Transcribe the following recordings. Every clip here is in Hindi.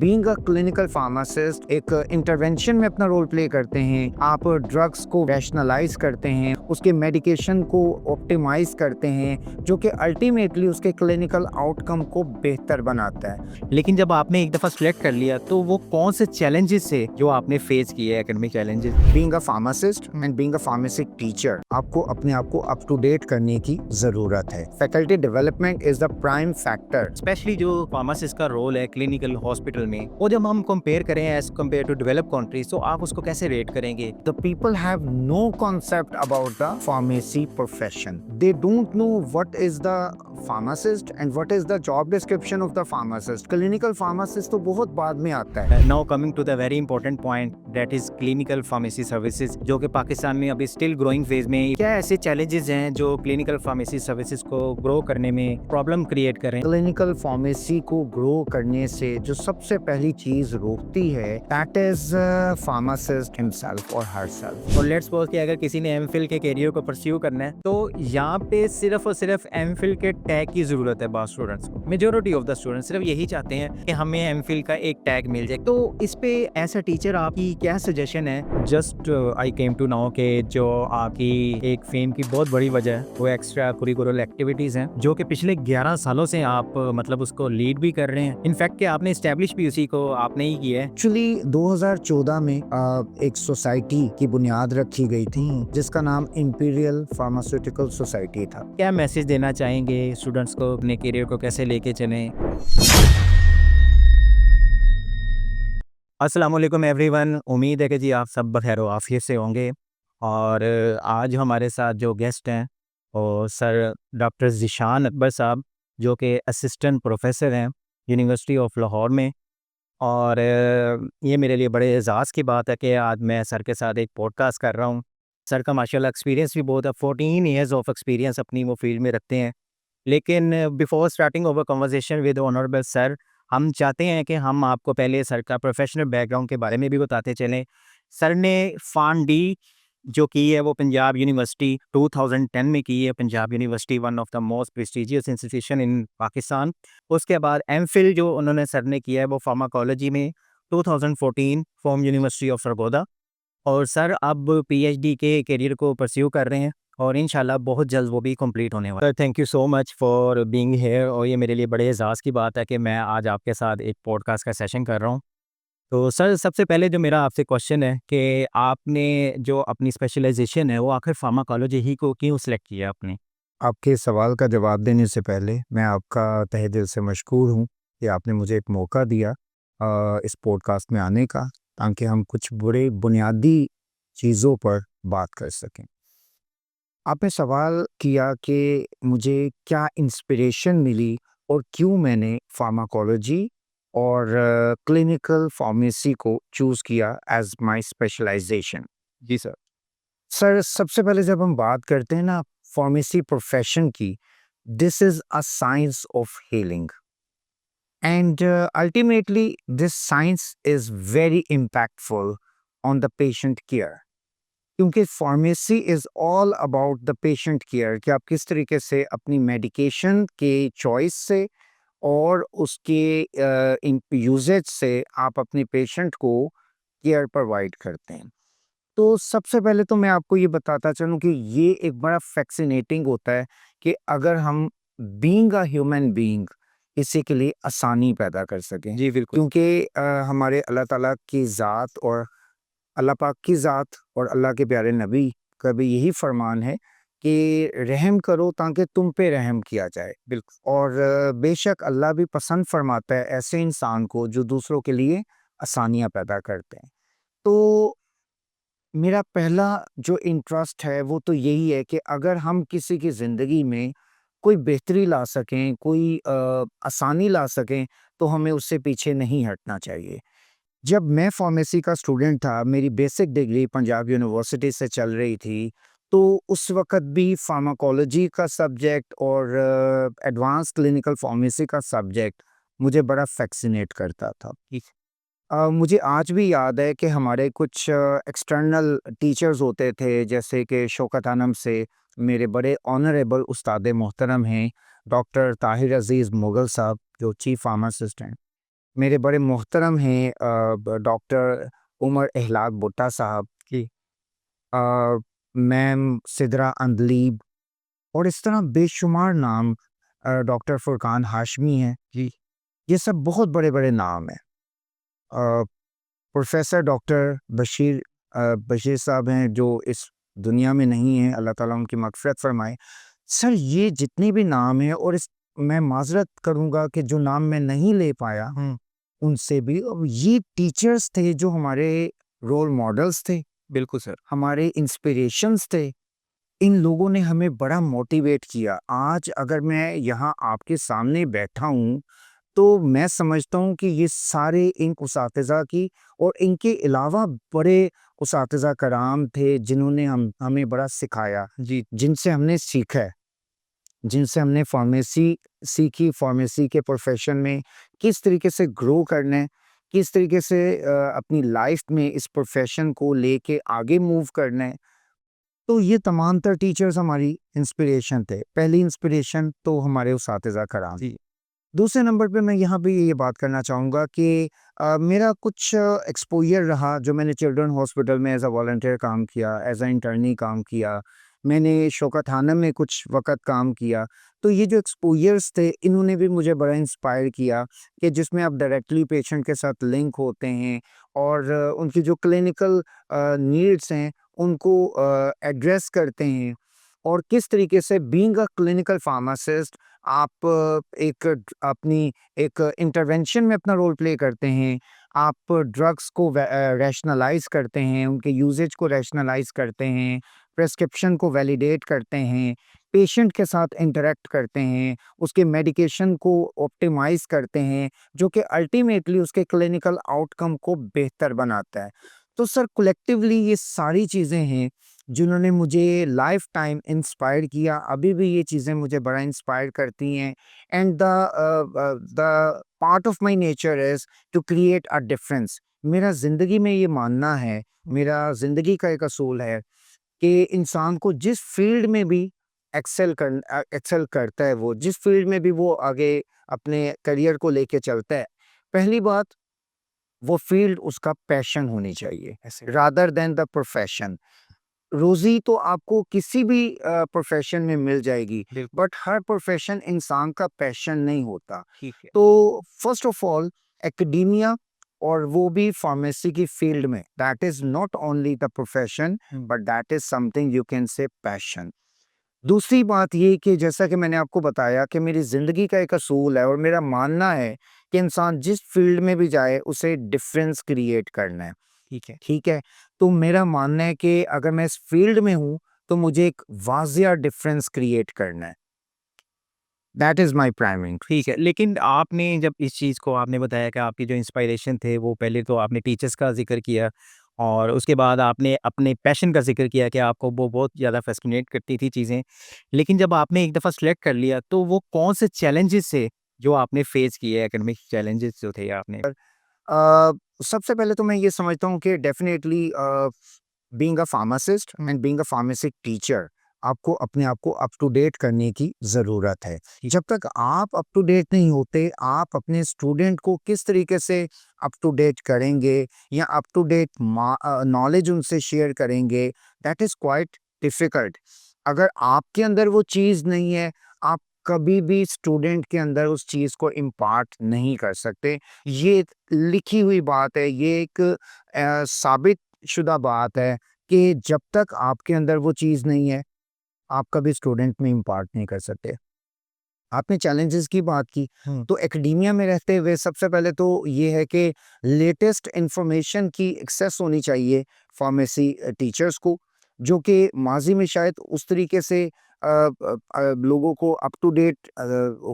बीइंग अ क्लिनिकल फार्मासिस्ट एक इंटरवेंशन में अपना रोल प्ले करते हैं। आप ड्रग्स को रैशनलाइज करते हैं, उसके मेडिकेशन को ऑप्टिमाइज करते हैं, जो कि अल्टीमेटली उसके क्लिनिकल आउटकम को बेहतर बनाता है। लेकिन जब आपने एक दफ़ा सेलेक्ट कर लिया तो वो कौन से चैलेंजेस थे जो आपने फेस किए academic challenges? Being a pharmacist and being a pharmacy teacher, आपको अपने आप को अप टू डेट करने की ज़रूरत है। Faculty development is the prime factor. Especially जो फार्मासिस्ट का रोल है क्लिनिकल हॉस्पिटल में, वो जब हम कंपेयर करें as compare to develop countries, तो आप उसको कैसे रेट करेंगे? The people have no concept about the pharmacy profession. They don't know what is the pharmacist and what is the job description of the pharmacist. Clinical pharmacist तो बहुत बाद में आता है। Now coming to the very important point, that is clinical pharmacy services, जो कि पाकिस्तान में अभी स्टिल ग्रोइंग फेज में। क्या ऐसे चैलेंजेस हैं जो क्लिनिकल फार्मेसी सर्विसेज को ग्रो करने में प्रॉब्लम क्रिएट कर रहे हैं? क्लिनिकल फार्मेसी को ग्रो करने से जो सबसे पहली चीज रोकती है, दैट इज फार्मासिस्ट हिमसेल्फ और हरसेल्फ। और लेट्स सपोज कि अगर किसी ने एमफिल के करियर को परस्यू करना है, तो यहाँ पे सिर्फ और सिर्फ एमफिल के टैग की जरूरत है। बहुत स्टूडेंट्स को, मेजोरिटी ऑफ द स्टूडेंट्स सिर्फ यही चाहते हैं कि हमें एमफिल का एक टैग मिल जाए। तो इस पे एज अ टीचर आपकी क्या सजेशन है? Just I came to know कि जो आपकी एक फेम की बहुत बड़ी वजह है वो एक्स्ट्रा करिकुलर एक्टिविटीज हैं, जो कि पिछले 11 सालों से आप मतलब उसको लीड भी कर रहे हैं। इनफैक्ट कि आपने एस्टेब्लिश भी उसी को आपने ही किया है। एक्चुअली 2014 में एक सोसाइटी की बुनियाद रखी गई थी जिसका नाम इंपीरियल फार्मास्यूटिकल सोसाइटी था। क्या मैसेज देना चाहेंगे स्टूडेंट्स को, अपने करियर को कैसे लेके चलें? अस्सलाम वालेकुम एवरीवन, उम्मीद है कि जी आप सब बखैर व आफियत से होंगे। और आज हमारे साथ जो गेस्ट हैं वो सर डॉक्टर ज़ीशान अकबर साहब, जो कि असिस्टेंट प्रोफेसर हैं यूनिवर्सिटी ऑफ लाहौर में। और ये मेरे लिए बड़े एज़ाज़ की बात है कि आज मैं सर के साथ एक पॉडकास्ट कर रहा हूँ। सर का माशाल्लाह एक्सपीरियंस भी बहुत है, 14 ईयर्स ऑफ एक्सपीरियंस अपनी वो फील्ड में रखते हैं। लेकिन before starting over conversation with honourable sir, हम चाहते हैं कि हम आपको पहले सर का प्रोफेशनल बैकग्राउंड के बारे में भी बताते चलें। सर ने फार्म डी जो की है वो पंजाब यूनिवर्सिटी 2010 में की है। Punjab university one of the most prestigious institution इन पाकिस्तान। उसके बाद एमफिल जो उन्होंने सर ने किया है वो फार्माकोलॉजी में 2014 फ्रॉम यूनिवर्सिटी ऑफ सरगोदा। और सर अब पीएचडी के करियर को परस्यू कर रहे हैं और इंशाल्लाह बहुत जल्द वो भी कंप्लीट होने वाला है। Sir thank you so much for being here. और ये मेरे लिए बड़े एज़ाज़ की बात है कि मैं आज आपके साथ एक पॉडकास्ट का सेशन कर रहा हूँ। तो सर सबसे पहले जो मेरा आपसे क्वेश्चन है कि आपने जो अपनी स्पेशलाइजेशन है वो आखिर फार्माकोलॉजी ही को क्यों सिलेक्ट किया आपने? आपके सवाल का जवाब देने से पहले मैं आपका तहे दिल से मशकूर हूँ कि आपने मुझे एक मौका दिया इस पॉडकास्ट में आने का, ताकि हम कुछ बड़े बुनियादी चीज़ों पर बात कर सकें। आपने सवाल किया कि मुझे क्या इंस्पिरेशन मिली और क्यों मैंने फार्माकोलॉजी और क्लिनिकल फार्मेसी को चूज़ किया एज माय स्पेशलाइजेशन। जी सर। सर सबसे पहले जब हम बात करते हैं ना फार्मेसी प्रोफेशन की, this is a science of healing and ultimately this science is very impactful on the patient care, क्योंकि pharmacy is all about the patient care कि आप किस तरीके से अपनी मेडिकेशन के चॉइस से और उसके यूजेज से आप अपने पेशेंट को केयर प्रोवाइड करते हैं। तो सबसे पहले तो मैं आपको ये बताता चलूँ कि ये एक बड़ा फैसिनेटिंग होता है कि अगर हम बीइंग अ ह्यूमन बीइंग इसी के लिए आसानी पैदा कर सकें, जी बिल्कुल। क्योंकि हमारे अल्लाह ताला की ज़ात और अल्लाह पाक की ज़ात और अल्लाह के प्यारे नबी का भी यही फरमान है कि रहम करो ताकि तुम पे रहम किया जाए। बिल्कुल। और बेशक अल्लाह भी पसंद फरमाता है ऐसे इंसान को जो दूसरों के लिए आसानियाँ पैदा करते हैं। तो मेरा पहला जो इंटरेस्ट है वो तो यही है कि अगर हम किसी की ज़िंदगी में कोई बेहतरी ला सकें, कोई आसानी ला सकें, तो हमें उससे पीछे नहीं हटना चाहिए। जब मैं फार्मेसी का स्टूडेंट था, मेरी बेसिक डिग्री पंजाब यूनिवर्सिटी से चल रही थी, तो उस वक़्त भी फार्माकोलॉजी का सब्जेक्ट और एडवांस क्लिनिकल फार्मेसी का सब्जेक्ट मुझे बड़ा फ़ैसिनेट करता था। मुझे आज भी याद है कि हमारे कुछ एक्सटर्नल टीचर्स होते थे, जैसे कि शौकत आनम से मेरे बड़े ऑनरेबल उस्ताद मोहतरम हैं, डॉक्टर ताहिर अज़ीज़ मुग़ल साहब, जो चीफ़ फार्मासिस्ट हैं। मेरे बड़े मोहतरम हैं डॉक्टर उमर इहलाक भुट्टा साहब जी। मैम सिदरा अंदलीब और इस तरह बेशुमार नाम डॉक्टर फुरकान हाशमी हैं। जी। ये सब बहुत बड़े-बड़े नाम हैं। अ, प्रोफ़ेसर डॉक्टर बशीर साहब हैं जो इस दुनिया में नहीं हैं, अल्लाह ताला उनकी मग़फ़िरत फ़रमाए। सर ये जितने भी नाम हैं और इस मैं माज़रत करूँगा कि जो नाम मैं नहीं ले पाया हुँ। उनसे भी, अब ये टीचर्स थे जो हमारे रोल मॉडल्स थे, बिल्कुल सर। हमारे इंस्पिरेशंस थे। इन लोगों ने हमें बड़ा मोटिवेट किया। आज अगर मैं यहाँ आपके सामने बैठा हूँ, तो मैं समझता हूँ कि ये सारे इन उसातिज़ा की और इनके अलावा बड़े उसातिज़ा कराम थे जिन्होंने हमें बड़ा सिखाया, जी। जिनसे हमने सीखा है, जिनसे हमने फ़ार्मेसी सीखी, फ़ार्मेसी के प्रोफ़ेशन में किस तरीके से ग्रो करना है, किस तरीके से अपनी लाइफ़ में इस प्रोफ़ेशन को लेके आगे मूव करना है। तो ये तमाम तर टीचर्स हमारी इंस्पिरेशन थे। पहली इंस्पिरेशन तो हमारे उसातिज़ा कराम। जी। दूसरे नंबर पे मैं यहाँ पे ये बात करना चाहूँगा कि मेरा कुछ एक्सपोज़र रहा जो मैंने चिल्ड्रन हॉस्पिटल में एज़ अ वॉलंटियर काम किया, एज़ अ इंटर्नी काम किया। मैंने शौकत-खानम में कुछ वक़्त काम किया। तो ये जो एक्सपोज़र्स थे इन्होंने भी मुझे बड़ा इंस्पायर किया कि जिसमें आप डायरेक्टली पेशेंट के साथ लिंक होते हैं और उनकी जो क्लिनिकल नीड्स हैं उनको एड्रेस करते हैं और किस तरीके से बीइंग अ क्लिनिकल फार्मासिस्ट आप अपनी एक इंटरवेंशन में अपना रोल प्ले करते हैं। आप ड्रग्स को रैशनलाइज़ करते हैं, उनके यूसेज को रैशनलाइज़ करते हैं, प्रिस्क्रिप्शन को वैलिडेट करते हैं, पेशेंट के साथ इंटरैक्ट करते हैं, उसके मेडिकेशन को ऑप्टिमाइज़ करते हैं, जो कि अल्टीमेटली उसके क्लिनिकल आउटकम को बेहतर बनाता है। तो सर कलेक्टिवली ये सारी चीज़ें हैं जिन्होंने मुझे लाइफ टाइम इंस्पायर किया, अभी भी ये चीज़ें मुझे बड़ा इंस्पायर करती हैं and the part of my nature is to create a difference. मेरा ज़िंदगी में ये मानना है, मेरा ज़िंदगी का एक असूल है कि इंसान को जिस फ़ील्ड में भी एक्सेल करता है वो, जिस फ़ील्ड में भी वो आगे अपने करियर को लेके चलता है, पहली बात वो फ़ील्ड उसका पैशन होनी चाहिए, ऐसे। Rather than the profession. रोज़ी तो आपको किसी भी प्रोफ़ेशन में मिल जाएगी, बिल्कुल। बट हर प्रोफ़ेशन इंसान का पैशन नहीं होता। ठीक है। तो फ़र्स्ट ऑफ़ ऑल एकेडेमिया और वो भी फ़ार्मेसी की फ़ील्ड में, that is not only the profession hmm. But that is something you can say passion. दूसरी बात ये कि जैसा कि मैंने आपको बताया कि मेरी ज़िंदगी का एक असूल है और मेरा मानना है कि इंसान जिस फ़ील्ड में भी जाए उसे डिफ़रेंस क्रिएट करना है। ठीक है। ठीक है? तो मेरा मानना है कि अगर मैं इस फ़ील्ड में हूँ, तो मुझे एक वाज़िया डिफ़रेंस क्रिएट करना है। दैट इज़ माय प्राइमरी ठीक इंटरेस्ट। है, लेकिन आपने जब इस चीज़ को आपने बताया कि आपकी जो इंस्पिरेशन थे वो पहले तो आपने टीचर्स का ज़िक्र किया और उसके बाद आपने अपने पैशन का ज़िक्र किया कि आपको वो बहुत ज़्यादा फ़ैसिनेट करती थी चीज़ें। लेकिन जब आपने एक दफ़ा सेलेक्ट कर लिया तो वो कौन से चैलेंजेस थे जो आपने फेस किए एकेडमिक चैलेंजेस जो थे आपने? अ, सबसे पहले तो मैं ये समझता हूँ कि definitely being a pharmacist hmm. And being a pharmacist teacher आपको अपने आप को अप टू डेट करने की ज़रूरत है। ठीक। जब तक आप अप टू डेट नहीं होते, आप अपने स्टूडेंट को किस तरीके से अप टू डेट करेंगे या अप टू डेट नॉलेज उनसे शेयर करेंगे, दैट इज़ क्वाइट डिफ़िकल्ट। अगर आपके अंदर वो चीज़ नहीं है, आप कभी भी स्टूडेंट के अंदर उस चीज़ को इम्पार्ट नहीं कर सकते। ये एक लिखी हुई बात है, ये एक साबित शुदा बात है कि जब तक आपके अंदर वो चीज़ नहीं है, आप कभी स्टूडेंट में इम्पार्ट नहीं कर सकते। आपने चैलेंजेस की बात की, हुँ। तो एकेडेमिया में रहते हुए सबसे पहले तो ये है कि लेटेस्ट इन्फॉर्मेशन की एक्सेस होनी चाहिए फार्मेसी टीचर्स को, जो कि माज़ी में शायद उस तरीके से लोगों को अप टू डेट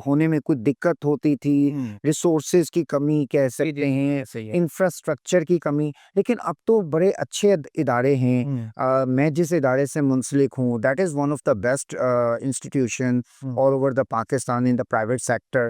होने में कुछ दिक्कत होती थी, हुँ। रिसोर्सेज़ की कमी कह जी, सकते जी। हैं, सही है। इंफ्रास्ट्रक्चर की कमी, लेकिन अब तो बड़े अच्छे इदारे हैं। हुँ। मैं जिस इदारे से मुंसलिक हूँ, that is one of the best institution hmm. all over the Pakistan in the private sector.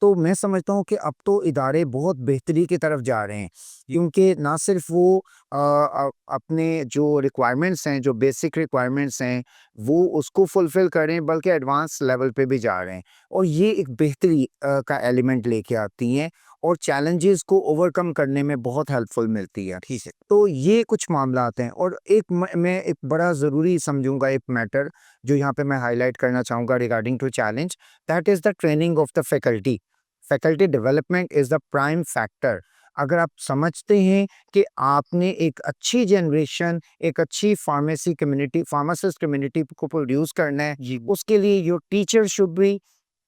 तो मैं समझता हूँ कि अब तो इदारे बहुत बेहतरी की तरफ जा रहे हैं, क्योंकि ना सिर्फ वो अपने जो रिक्वायरमेंट्स हैं, जो बेसिक रिक्वायरमेंट्स हैं, वो उसको फुलफ़िल कर रहे हैं, बल्कि एडवांस लेवल पे भी जा रहे हैं। और ये एक बेहतरी का एलिमेंट लेके आती हैं और चैलेंजेस को ओवरकम करने में बहुत हेल्पफुल मिलती है। ठीक है। तो ये कुछ मामलात हैं, और एक मैं एक बड़ा ज़रूरी समझूँगा एक मैटर जो यहाँ पे मैं हाइलाइट करना चाहूँगा regarding to challenge, that is the training of the faculty. Faculty development is the prime factor. अगर आप समझते हैं कि आपने एक अच्छी जनरेशन, एक अच्छी फार्मेसी कम्युनिटी, फार्मासिस्ट कम्युनिटी को प्रोड्यूस करना है, जी। उसके लिए your teacher should be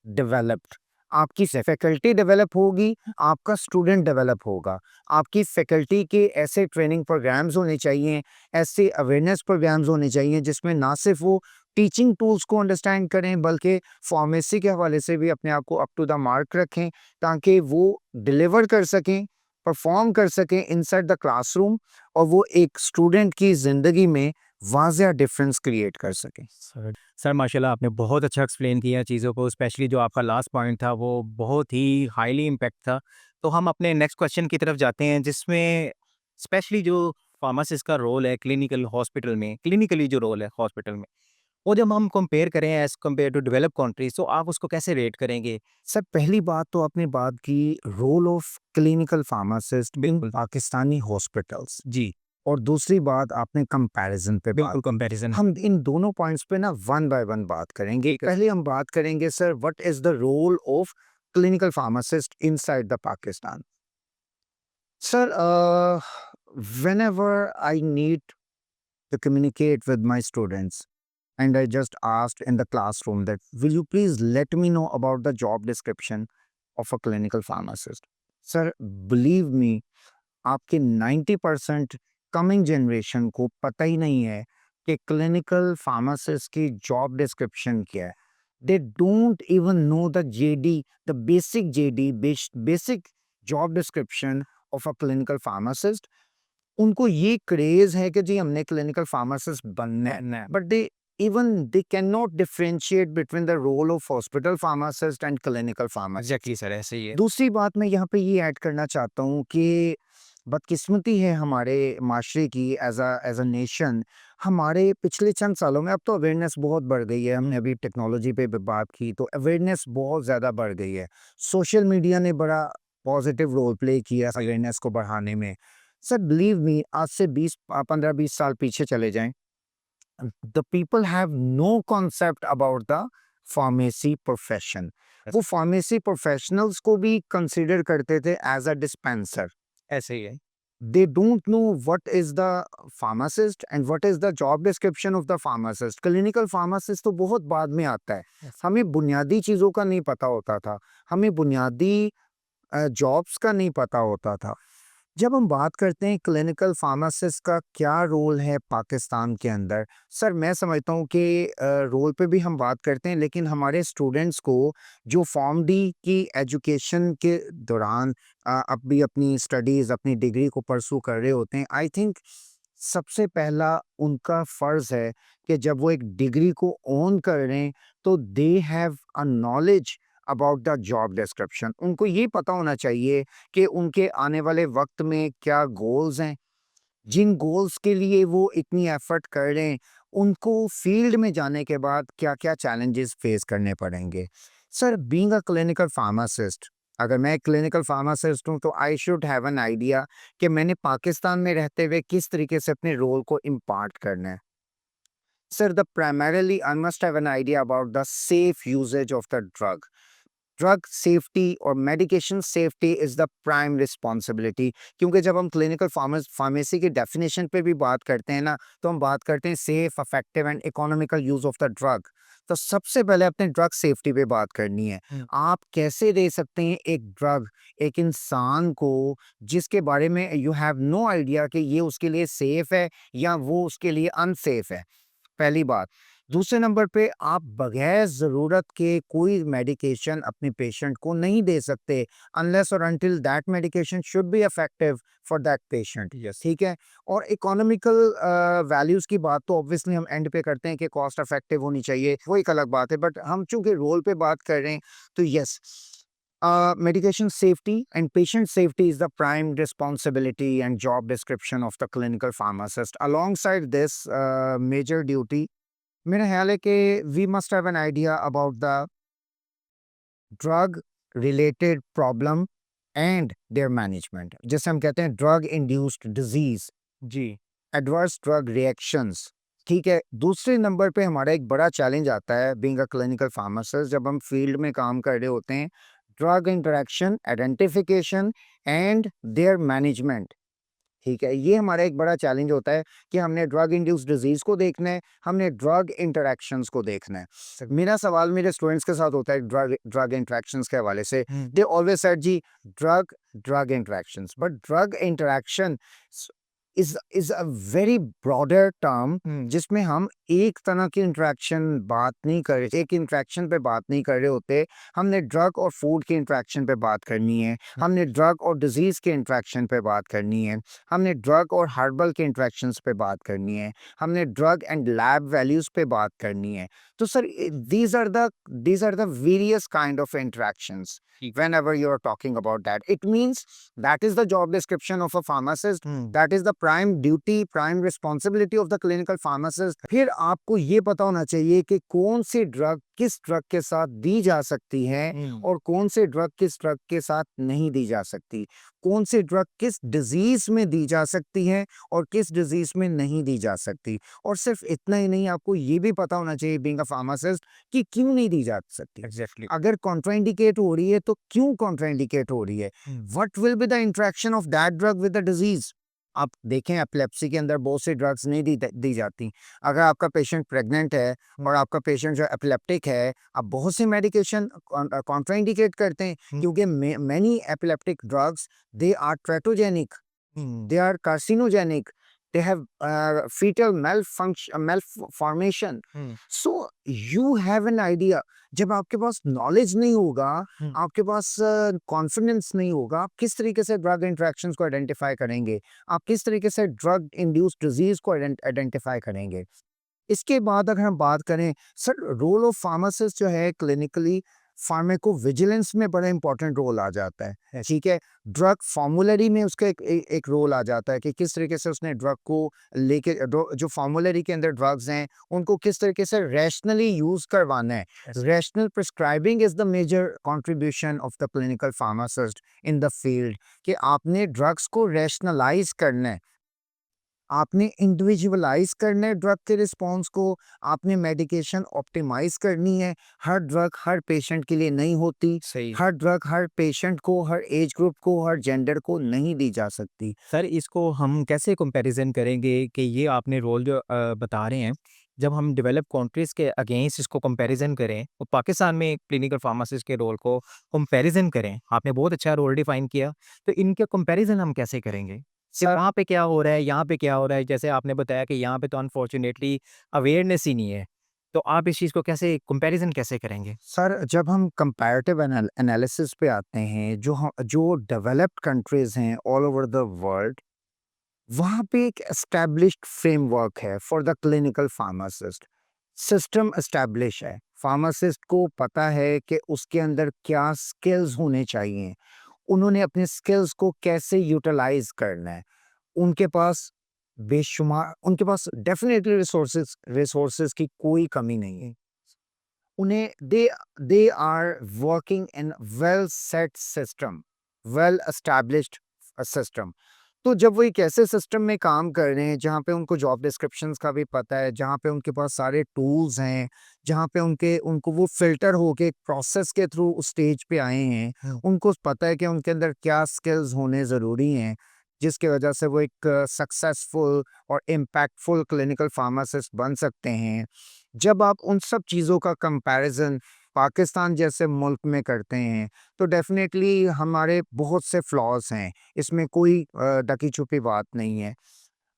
developed. आपकी फैकल्टी डेवलप होगी, आपका स्टूडेंट डेवलप होगा। आपकी फैकल्टी के ऐसे ट्रेनिंग प्रोग्राम्स होने चाहिए, ऐसे अवेयरनेस प्रोग्राम्स होने चाहिए जिसमें ना सिर्फ वो टीचिंग टूल्स को अंडरस्टैंड करें, बल्कि फार्मेसी के हवाले से भी अपने आप को अप टू द मार्क रखें, ताकि वो डिलीवर कर सकें, परफॉर्म कर सकें इनसाइड द क्लासरूम, और वो एक स्टूडेंट की ज़िंदगी में वाज़िया डिफरेंस क्रिएट कर सकें। सर माशाल्लाह आपने बहुत अच्छा एक्सप्लेन किया चीज़ों को, स्पेशली जो आपका लास्ट पॉइंट था वो बहुत ही हाईली इम्पैक्ट था। तो हम अपने नेक्स्ट क्वेश्चन की तरफ जाते हैं, जिसमें स्पेशली जो फार्मासिस्ट का रोल है क्लिनिकल हॉस्पिटल में, क्लिनिकली जो रोल है हॉस्पिटल में, वो जब हम कंपेयर करें as compare to developed countries, तो आप उसको कैसे रेट करेंगे? सर, पहली बात तो आपने बात की role of clinical pharmacist in बिल्कुल। पाकिस्तानी हॉस्पिटल्स, जी, और दूसरी बात आपने कंपैरिजन पे बात बिल्कुल कंपैरिज़न है। हम इन दोनों पॉइंट्स पे ना वन बाय वन बात करेंगे। ठीक है। पहले हम बात करेंगे sir, what is the role of clinical pharmacist inside the Pakistan. Sir, whenever I need to communicate with my students, and I just asked in the classroom that, will you please let me know about the job description of a clinical pharmacist? Sir, believe me, आपके 90% कमिंग जनरेशन को पता ही नहीं है कि क्लिनिकल फार्मासिस्ट की जॉब डिस्क्रिप्शन क्या है। They don't even know the JD, the basic JD, basic job description of a clinical pharmacist. उनको ये क्रेज है कि जी हमने क्लिनिकल फार्मासिस्ट बनना है, but they can not differentiate between the role of hospital pharmacist and clinical pharmacist. Exactly sir, ऐसे ही है। दूसरी बात मैं यहाँ पे ये ऐड करना चाहता हूँ कि बदकिस्मती है हमारे माशरे की, एज अ नेशन। हमारे पिछले चंद सालों में, अब तो अवेयरनेस बहुत बढ़ गई है, हमने अभी टेक्नोलॉजी पे भी बात की, तो अवेयरनेस बहुत ज़्यादा बढ़ गई है। सोशल मीडिया ने बड़ा पॉजिटिव रोल प्ले किया अवेयरनेस को बढ़ाने में। सर, बिलीव मी, आज से 15-20 साल पीछे चले जाएं, the people have no concept about the pharmacy profession. वो फार्मेसी प्रोफेशनल्स को भी कंसीडर करते थे एज अ डिस्पेंसर। ऐसे ही है। They don't know what is the pharmacist and what is the job description of the pharmacist. Clinical pharmacist तो बहुत बाद में आता है। हमें बुनियादी चीज़ों का नहीं पता होता था। हमें बुनियादी जॉब्स का नहीं पता होता था। जब हम बात करते हैं क्लिनिकल फार्मासिस्ट का क्या रोल है पाकिस्तान के अंदर, सर मैं समझता हूँ कि रोल पे भी हम बात करते हैं, लेकिन हमारे स्टूडेंट्स को जो फॉर्म डी की एजुकेशन के दौरान अब भी अपनी स्टडीज़, अपनी डिग्री को परसू कर रहे होते हैं, आई थिंक सबसे पहला उनका फ़र्ज़ है कि जब वो एक डिग्री को ओन कर रहे हैं, तो they have a knowledge about the job description. उनको ये पता होना चाहिए कि उनके आने वाले वक्त में क्या गोल्स हैं, जिन गोल्स के लिए वो इतनी एफर्ट कर रहे हैं, उनको फील्ड में जाने के बाद क्या-क्या चैलेंजेस फेस करने पड़ेंगे। Sir, being a clinical pharmacist, अगर मैं क्लिनिकल फार्मासिस्ट हूँ, तो I should have an idea कि मैंने पाकिस्तान में रहते हुए किस तरीके से अपने रोल को इम्पार्ट करना है। Sir, the primarily I must have an idea about the safe usage of the drug. Drug safety और medication safety is the prime responsibility, क्योंकि जब हम क्लिनिकल फार्मेसी की डेफिनेशन पे भी बात करते हैं ना, तो हम बात करते हैं safe, effective and economical use of the drug. तो सबसे पहले अपने ड्रग सेफ्टी पे बात करनी है। आप कैसे दे सकते हैं एक ड्रग एक इंसान को जिसके बारे में यू हैव नो आइडिया कि ये उसके लिए सेफ है या वो उसके लिए अनसेफ है, पहली बात। दूसरे नंबर पे, आप बगैर ज़रूरत के कोई मेडिकेशन अपने पेशेंट को नहीं दे सकते, अनलेस और until that medication should be effective for that patient. Yes. ठीक है? और इकोनॉमिकल वैल्यूज़ की बात तो ऑब्वियसली हम एंड पे करते हैं कि कॉस्ट इफेक्टिव होनी चाहिए, वो एक अलग बात है, बट हम चूँकि रोल पे बात कर रहे हैं, तो yes, Medication safety and patient safety is the prime responsibility and job description of the clinical pharmacist. Alongside this major duty, मेरा ख्याल है कि we must have an idea about the drug related problem and their management. जैसे हम कहते हैं drug induced disease, जी adverse drug reactions. ठीक है, दूसरे नंबर पे हमारा एक बड़ा चैलेंज आता है बीइंग अ क्लिनिकल फार्मासिस्ट जब हम फील्ड में काम कर रहे होते हैं, drug interaction identification and there management. ठीक है, ये हमारा एक बड़ा चैलेंज होता है कि हमने ड्रग इंड्यूस्ड डिजीज को देखना है, हमने ड्रग इंटरेक्शंस को देखना है। मेरा सवाल मेरे स्टूडेंट्स के साथ होता है ड्रग ड्रग इंटरेक्शंस के हवाले से, दे ऑलवेज सेड जी drug drug interactions, but drug interaction is a very broader term जिसमें हम एक तरह की इंटरेक्शन बात नहीं कर रहे, एक इंटरेक्शन पे बात नहीं कर रहे होते। हमने ड्रग और फूड की इंटरेक्शन पे बात करनी है, हमने ड्रग और डिजीज के इंटरेक्शन पे बात करनी है, हमने ड्रग और हर्बल के इंटरेक्शंस पे बात करनी है, हमने ड्रग एंड लैब वैल्यूज पे बात करनी है। तो sir these are the various kind of interactions whenever you are talking about that. It means that is the job description of a pharmacist. That is the prime duty, prime responsibility of the clinical pharmacist. फिर आपको ये पता होना चाहिए कि कौन सी ड्रग किस ड्रग के साथ दी जा सकती है और कौन से ड्रग किस ड्रग के साथ नहीं दी जा सकती, कौन सी ड्रग किस डिजीज में दी जा सकती है और किस डिजीज में नहीं दी जा सकती। और सिर्फ इतना ही नहीं, आपको ये भी पता होना चाहिए बीइंग अ फार्मासिस्ट कि क्यों नहीं दी जा सकती। एग्जैक्टली अगर कॉन्ट्राइंडिकेट हो रही है तो क्यों कॉन्ट्राइंडिकेट हो रही है, what will be the interaction of that drug with the disease. आप देखें एपिलेप्सी के अंदर बहुत सी ड्रग्स नहीं दी जाती। अगर आपका पेशेंट प्रेग्नेंट है और आपका पेशेंट जो एपिलेप्टिक है, आप बहुत सी मेडिकेशन कॉन्ट्राइंडिकेट करते हैं क्योंकि many epileptic drugs they are teratogenic, they are carcinogenic, they have fetal malformation. So you have an idea, जब आपके पास नॉलेज नहीं होगा, आपके पास कॉन्फिडेंस नहीं होगा, आप किस तरीके से ड्रग इंटरेक्शंस को आइडेंटिफाई करेंगे, आप किस तरीके से ड्रग इंड्यूस्ड डिजीज को आइडेंटिफाई करेंगे। इसके बाद अगर हम बात करें सर, रोल ऑफ फार्मासिस्ट जो है क्लिनिकली फार्मेको विजिलेंस में बड़ा इंपॉर्टेंट रोल आ जाता है। ठीक है, ड्रग फॉर्मूलरी में उसका एक रोल आ जाता है कि किस तरीके से उसने ड्रग को लेके जो फॉर्मूलरी के अंदर ड्रग्स हैं उनको किस तरीके से रैशनली यूज करवाना है। Rational prescribing is the major contribution of the clinical pharmacist in the field, कि आपने ड्रग्स को रैशनलाइज करना है, आपने इंडिविजुअलाइज करना है ड्रग के रिस्पॉन्स को, आपने मेडिकेशन ऑप्टिमाइज करनी है। हर ड्रग हर पेशेंट के लिए नहीं होती, सही हर ड्रग हर पेशेंट को, हर एज ग्रुप को, हर जेंडर को नहीं दी जा सकती। सर इसको हम कैसे कंपैरिजन करेंगे कि ये आपने रोल जो बता रहे हैं, जब हम डेवलप कंट्रीज़ के अगेंस्ट इसको कंपैरिजन करें और पाकिस्तान में क्लिनिकल फार्मासिस्ट के रोल को कंपैरिजन करें, आपने बहुत अच्छा रोल डिफाइन किया, तो इनके कंपैरिजन हम कैसे करेंगे कि सर वहाँ पे क्या हो रहा है, यहाँ पे क्या हो रहा है। जैसे आपने बताया कि यहाँ पे तो अनफॉर्चुनेटली अवेयरनेस ही नहीं है, तो आप इस चीज़ को कैसे कंपैरिजन कैसे करेंगे? सर जब हम कंपैरेटिव एनालिसिस पे आते हैं, जो डेवलप्ड कंट्रीज हैं ऑल ओवर द वर्ल्ड, वहाँ पे एक एस्टैब्लिश्ड फ्रेमवर्क है for the clinical pharmacist. System establish है, फार्मासिस्ट को पता है कि उसके अंदर क्या स्किल्स होने चाहिए, उन्होंने अपने स्किल्स को कैसे यूटिलाइज करना है। उनके पास बेशुमार, उनके पास डेफिनेटली रिसोर्सेज की कोई कमी नहीं है। उन्हें they are working in well set system, well established system. तो जब वो एक ऐसे सिस्टम में काम कर रहे हैं जहाँ पे उनको जॉब डिस्क्रिप्शंस का भी पता है, जहाँ पे उनके पास सारे टूल्स हैं, जहाँ पे उनको वो फिल्टर होके एक प्रोसेस के थ्रू उस स्टेज पे आए हैं, उनको पता है कि उनके अंदर क्या स्किल्स होने ज़रूरी हैं, जिसकी वजह से वो एक सक्सेसफुल और इम्पैक्टफुल क्लिनिकल फार्मासिस्ट बन सकते हैं। जब आप उन सब चीज़ों का कंपैरिजन पाकिस्तान जैसे मुल्क में करते हैं, तो डेफिनेटली हमारे बहुत से फ्लॉज हैं, इसमें कोई ढकी छुपी बात नहीं है।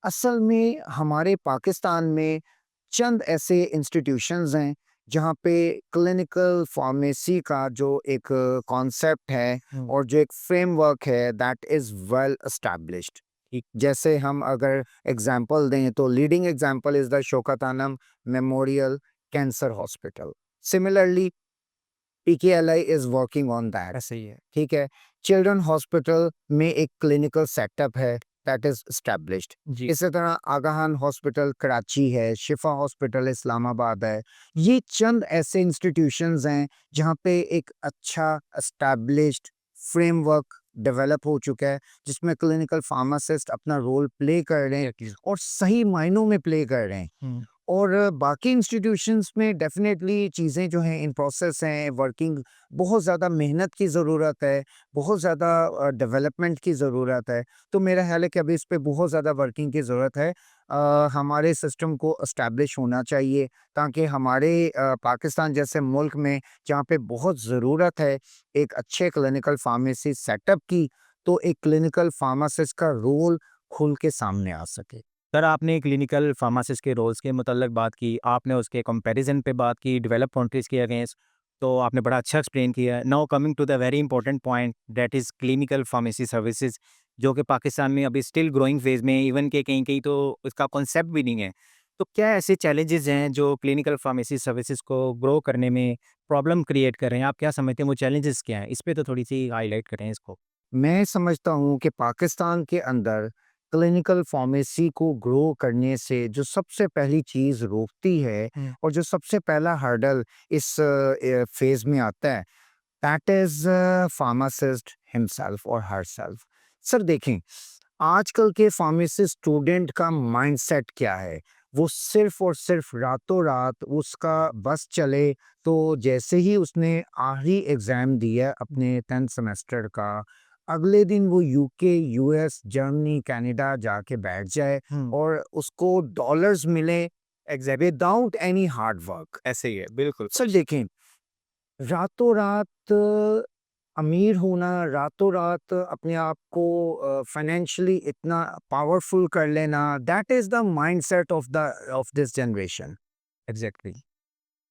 असल में हमारे पाकिस्तान में चंद ऐसे इंस्टीट्यूशंस हैं जहाँ पे क्लिनिकल फार्मेसी का जो एक कॉन्सेप्ट है और जो एक फ्रेमवर्क है दैट इज़ वेल एस्टैब्लिश्ड। जैसे हम अगर एग्जांपल दें तो leading example is the Shaukat Alam memorial cancer hospital. Similarly PKLI is working on that. ऐसा ही है। ठीक है। चिल्ड्रन हॉस्पिटल में एक क्लिनिकल सेटअप है दैट इज एस्टैब्लिश्ड। जी। इसी तरह आगाहान हॉस्पिटल कराची है, शिफा हॉस्पिटल इस्लामाबाद है। ये चंद ऐसे इंस्टीट्यूशंस हैं जहाँ पे एक अच्छा एस्टैब्लिश्ड फ्रेमवर्क डेवलप हो चुका है, जिसमें क्लिनिकल फार्मासिस्ट अपना रोल प्ले कर रहे हैं और सही मायनों में प्ले कर रहे हैं। हुँ। और बाकी इंस्टीट्यूशंस में डेफ़िनेटली चीज़ें जो हैं इन प्रोसेस हैं, वर्किंग, बहुत ज़्यादा मेहनत की ज़रूरत है, बहुत ज़्यादा डेवलपमेंट की ज़रूरत है। तो मेरा ख़्याल है कि अभी इस पे बहुत ज़्यादा वर्किंग की ज़रूरत है। हमारे सिस्टम को एस्टैब्लिश होना चाहिए ताकि हमारे पाकिस्तान जैसे मुल्क में जहाँ पे बहुत ज़रूरत है एक अच्छे क्लिनिकल फार्मेसी सेटअप की, तो एक क्लिनिकल फार्मासिस्ट का रोल खुल के सामने आ सके। सर, आपने क्लिनिकल फार्मासिस्ट के रोल्स के मुतल्लिक बात की, आपने उसके कंपैरिज़न पे बात की डेवलप्ड कंट्रीज़ के अगेंस्ट, तो आपने बड़ा अच्छा एक्सप्लेन किया। Now coming to the very important point that is clinical pharmacy services, जो कि पाकिस्तान में अभी स्टिल ग्रोइंग फेज़ में है, इवन कि कहीं-कहीं तो इसका कॉन्सेप्ट भी नहीं है। तो क्या ऐसे चैलेंजेज़ हैं जो क्लिनिकल फार्मेसी सर्विसेज़ को ग्रो करने में प्रॉब्लम क्रिएट कर रहे हैं? आप क्या समझते हैं वो चैलेंजेज़ क्या हैं? इस पे तो थोड़ी-सी हाइलाइट करें इसको। मैं समझता हूँ कि पाकिस्तान के अंदर क्लिनिकल फार्मेसी को ग्रो करने से जो सबसे पहली चीज़ रोकती है हुँ। और जो सबसे पहला हर्डल इस फेज़ में आता है, दैट इज़ फार्मासिस्ट हिमसेल्फ और हरसेल्फ। सर देखें, आजकल के फार्मेसी स्टूडेंट का माइंडसेट क्या है? वो सिर्फ़ और सिर्फ़ रातों-रात उसका बस चले, तो जैसे ही उसने आखिरी एग्ज़ाम दिया अपने 10th सेमेस्टर का, अगले दिन वो यूके, यूएस, जर्मनी, कनाडा जाके बैठ जाए हुँ। और उसको डॉलर्स मिले exact without any hard work. ऐसे ही है, बिल्कुल। सर देखें, रातों-रात अमीर होना, रातों-रात अपने आप को फाइनेंशियली इतना पावरफुल कर लेना, that is the mindset of this generation. Exactly.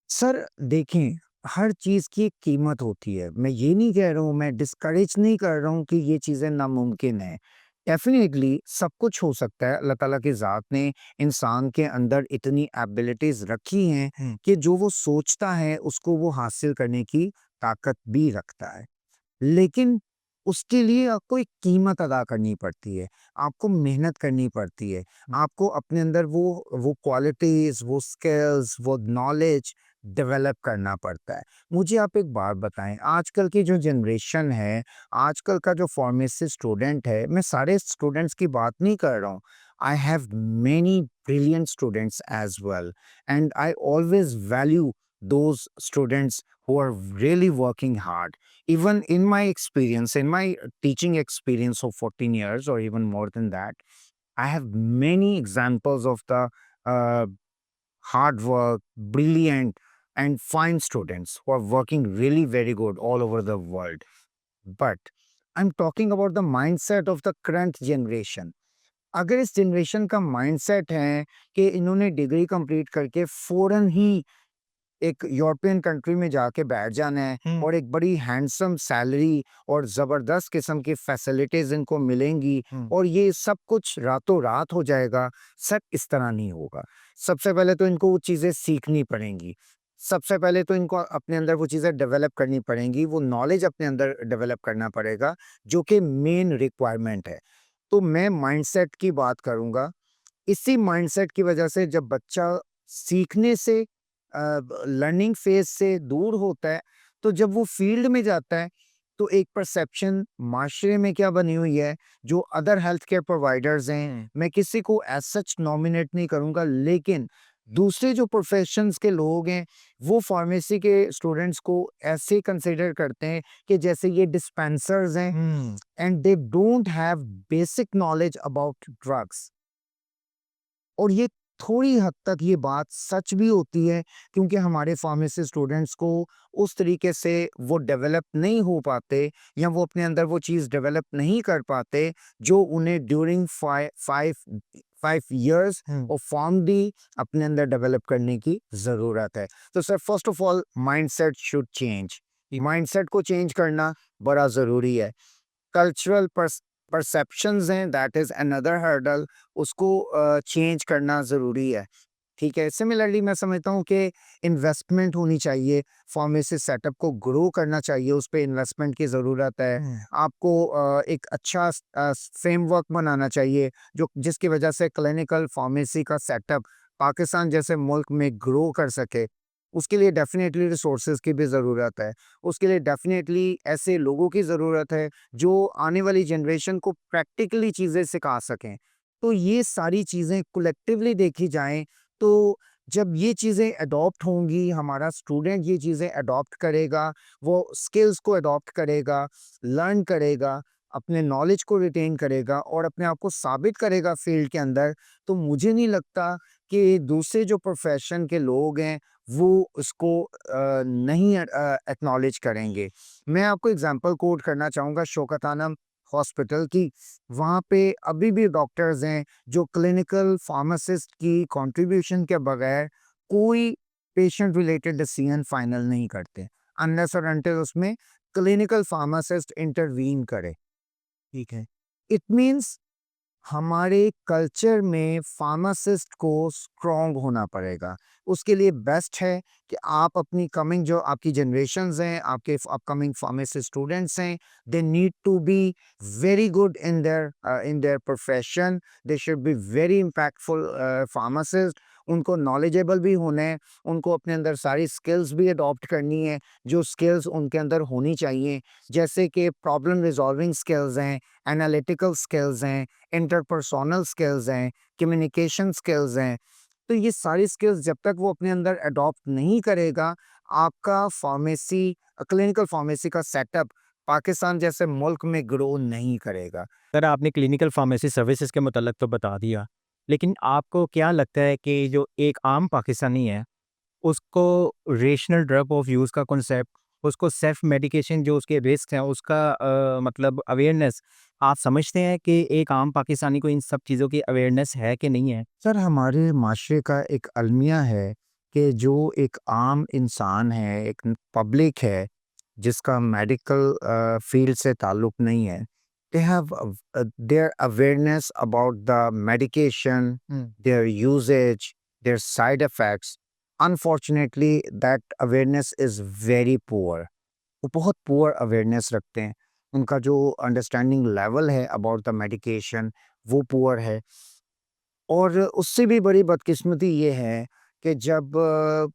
Sir देखें, हर चीज़ की एक कीमत होती है। मैं ये नहीं कह रहा हूँ, मैं डिस्करेज नहीं कर रहा हूँ कि ये चीज़ें नामुमकिन हैं। डेफ़िनेटली सब कुछ हो सकता है। अल्लाह ताला की ज़ात ने इंसान के अंदर इतनी एबिलिटीज़ रखी हैं हुँ। कि जो वो सोचता है उसको वो हासिल करने की ताकत भी रखता है। लेकिन उसके लिए आपको एक कीमत अदा करनी पड़ती है, आपको मेहनत करनी पड़ती है, हुँ। आपको अपने अंदर वो क्वालिटीज़, वो स्किल्स, वो नॉलेज डेवलप करना पड़ता है। मुझे आप एक बात बताएँ, आजकल की जो जनरेशन है, आजकल का जो फार्मेसी स्टूडेंट है, मैं सारे स्टूडेंट्स की बात नहीं कर रहा हूँ। I have many brilliant students as well and I always value those students who are really working hard. Even in my experience, in my teaching experience of 14 years or even more than that, I have many examples of the uh, hard work, brilliant, and fine students who are working really very good all over the world. But I'm talking about the mindset of the current generation. अगर इस जनरेशन का माइंडसेट है कि इन्होंने डिग्री कंप्लीट करके फौरन ही एक यूरोपियन कंट्री में जाके बैठ जाना है हुँ। और एक बड़ी हैंडसम सैलरी और ज़बरदस्त किस्म की फैसिलिटीज़ इनको मिलेंगी हुँ। और ये सब कुछ रातों रात हो जाएगा, सर इस तरह नहीं होगा। सबसे पहले तो इनको वो चीज़ें सीखनी पड़ेंगी। सबसे पहले तो इनको अपने अंदर वो चीज़ें डेवलप करनी पड़ेंगी, वो नॉलेज अपने अंदर डेवलप करना पड़ेगा, जो कि मेन रिक्वायरमेंट है। तो मैं माइंडसेट की बात करूँगा। इसी माइंडसेट की वजह से जब बच्चा सीखने से लर्निंग फेज से दूर होता है, तो जब वो फील्ड में जाता है, तो एक परसेप्शन माशरे में क्या बनी हुई है, जो अदर हेल्थ केयर प्रोवाइडर्स हैं, हुँ। मैं किसी को एज सच नॉमिनेट नहीं करूँगा, लेकिन दूसरे जो प्रोफेशंस के लोग हैं, वो फार्मेसी के स्टूडेंट्स को ऐसे कंसिडर करते हैं कि जैसे ये डिस्पेंसर्स हैं हुँ। And they don't have basic knowledge about drugs. और ये थोड़ी हद तक ये बात सच भी होती है क्योंकि हमारे फार्मेसी स्टूडेंट्स को उस तरीके से वो डेवलप नहीं हो पाते या वो अपने अंदर वो चीज़ डेवलप नहीं कर पाते जो उन्हें ड्यूरिंग फाइव फाइव ईयर्स हुँ। और फॉर्मली अपने अंदर डेवलप करने की ज़रूरत है। तो sir first of all mindset should change. जी। माइंडसेट को चेंज करना बड़ा ज़रूरी है। कल्चरल परसेप्शंस हैं दैट इज़ अनदर हर्डल, उसको चेंज करना ज़रूरी है। ठीक है। सिमिलरली मैं समझता हूँ कि इन्वेस्टमेंट होनी चाहिए, फार्मेसी सेटअप को ग्रो करना चाहिए, उस पे इन्वेस्टमेंट की ज़रूरत है। आपको एक अच्छा फ्रेमवर्क बनाना चाहिए जो जिसकी वजह से क्लिनिकल फार्मेसी का सेटअप पाकिस्तान जैसे मुल्क में ग्रो कर सके। उसके लिए डेफ़िनेटली रिसोर्सेज़ की भी ज़रूरत है। उसके लिए डेफ़िनेटली ऐसे लोगों की ज़रूरत है जो आने वाली जनरेशन को प्रैक्टिकली चीज़ें सिखा सकें। तो ये सारी चीज़ें कलेक्टिवली देखी जाएँ तो जब ये चीज़ें अडॉप्ट होंगी, हमारा स्टूडेंट ये चीज़ें अडॉप्ट करेगा, वो स्किल्स को अडॉप्ट करेगा, लर्न करेगा, अपने नॉलेज को रिटेन करेगा और अपने आप को साबित करेगा फील्ड के अंदर, तो मुझे नहीं लगता कि दूसरे जो प्रोफ़ेशन के लोग हैं, वो उसको नहीं एक्नॉलेज करेंगे। मैं आपको एग्ज़ाम्पल कोट करना चाहूँगा शौकत आलम हॉस्पिटल की। वहाँ पे अभी भी डॉक्टर्स हैं जो क्लिनिकल फार्मासिस्ट की कंट्रीब्यूशन के बगैर कोई पेशेंट रिलेटेड डिसीजन फाइनल नहीं करते अनलेस और अनटिल उसमें क्लिनिकल फार्मासिस्ट इंटरवीन करे। ठीक है। इट मींस हमारे कल्चर में फार्मासिस्ट को स्ट्रॉन्ग होना पड़ेगा। उसके लिए बेस्ट है कि आप अपनी कमिंग जो आपकी जनरेशंस हैं, आपके अपकमिंग फार्मेसी स्टूडेंट्स हैं, they need to be very good in their profession. They should be very impactful pharmacist. उनको नॉलेजेबल भी होना है, उनको अपने अंदर सारी स्किल्स भी अडॉप्ट करनी है, जो स्किल्स उनके अंदर होनी चाहिए, जैसे कि प्रॉब्लम रिजॉल्विंग स्किल्स हैं, एनालिटिकल स्किल्स हैं, इंटरपर्सोनल स्किल्स हैं, कम्युनिकेशन स्किल्स हैं। तो ये सारी स्किल्स जब तक वो अपने अंदर अडॉप्ट नहीं करेगा, आपका फार्मेसी क्लिनिकल फार्मेसी का सेटअप पाकिस्तान जैसे मुल्क में ग्रो नहीं करेगा। सर, आपने क्लिनिकल फार्मेसी सर्विसेज के मुतल्लिक तो बता दिया, लेकिन आपको क्या लगता है कि जो एक आम पाकिस्तानी है, उसको रेशनल ड्रग ऑफ यूज़ का कॉन्सेप्ट, उसको सेल्फ मेडिकेशन जो उसके रिस्क हैं, उसका मतलब अवेयरनेस, आप समझते हैं कि एक आम पाकिस्तानी को इन सब चीज़ों की अवेयरनेस है कि नहीं है? सर हमारे माशरे का एक अलमिया है कि जो एक आम इंसान है, एक पब्लिक है, जिसका मेडिकल फील्ड से ताल्लुक नहीं है, they have their awareness about the medication, their usage, their side effects. Unfortunately, that awareness is very poor. वो बहुत पुअर अवेयरनेस रखते हैं। उनका जो अंडरस्टैंडिंग लेवल है अबाउट द मेडिकेशन वो पुअर है। और उससे भी बड़ी बदकिस्मती ये है कि जब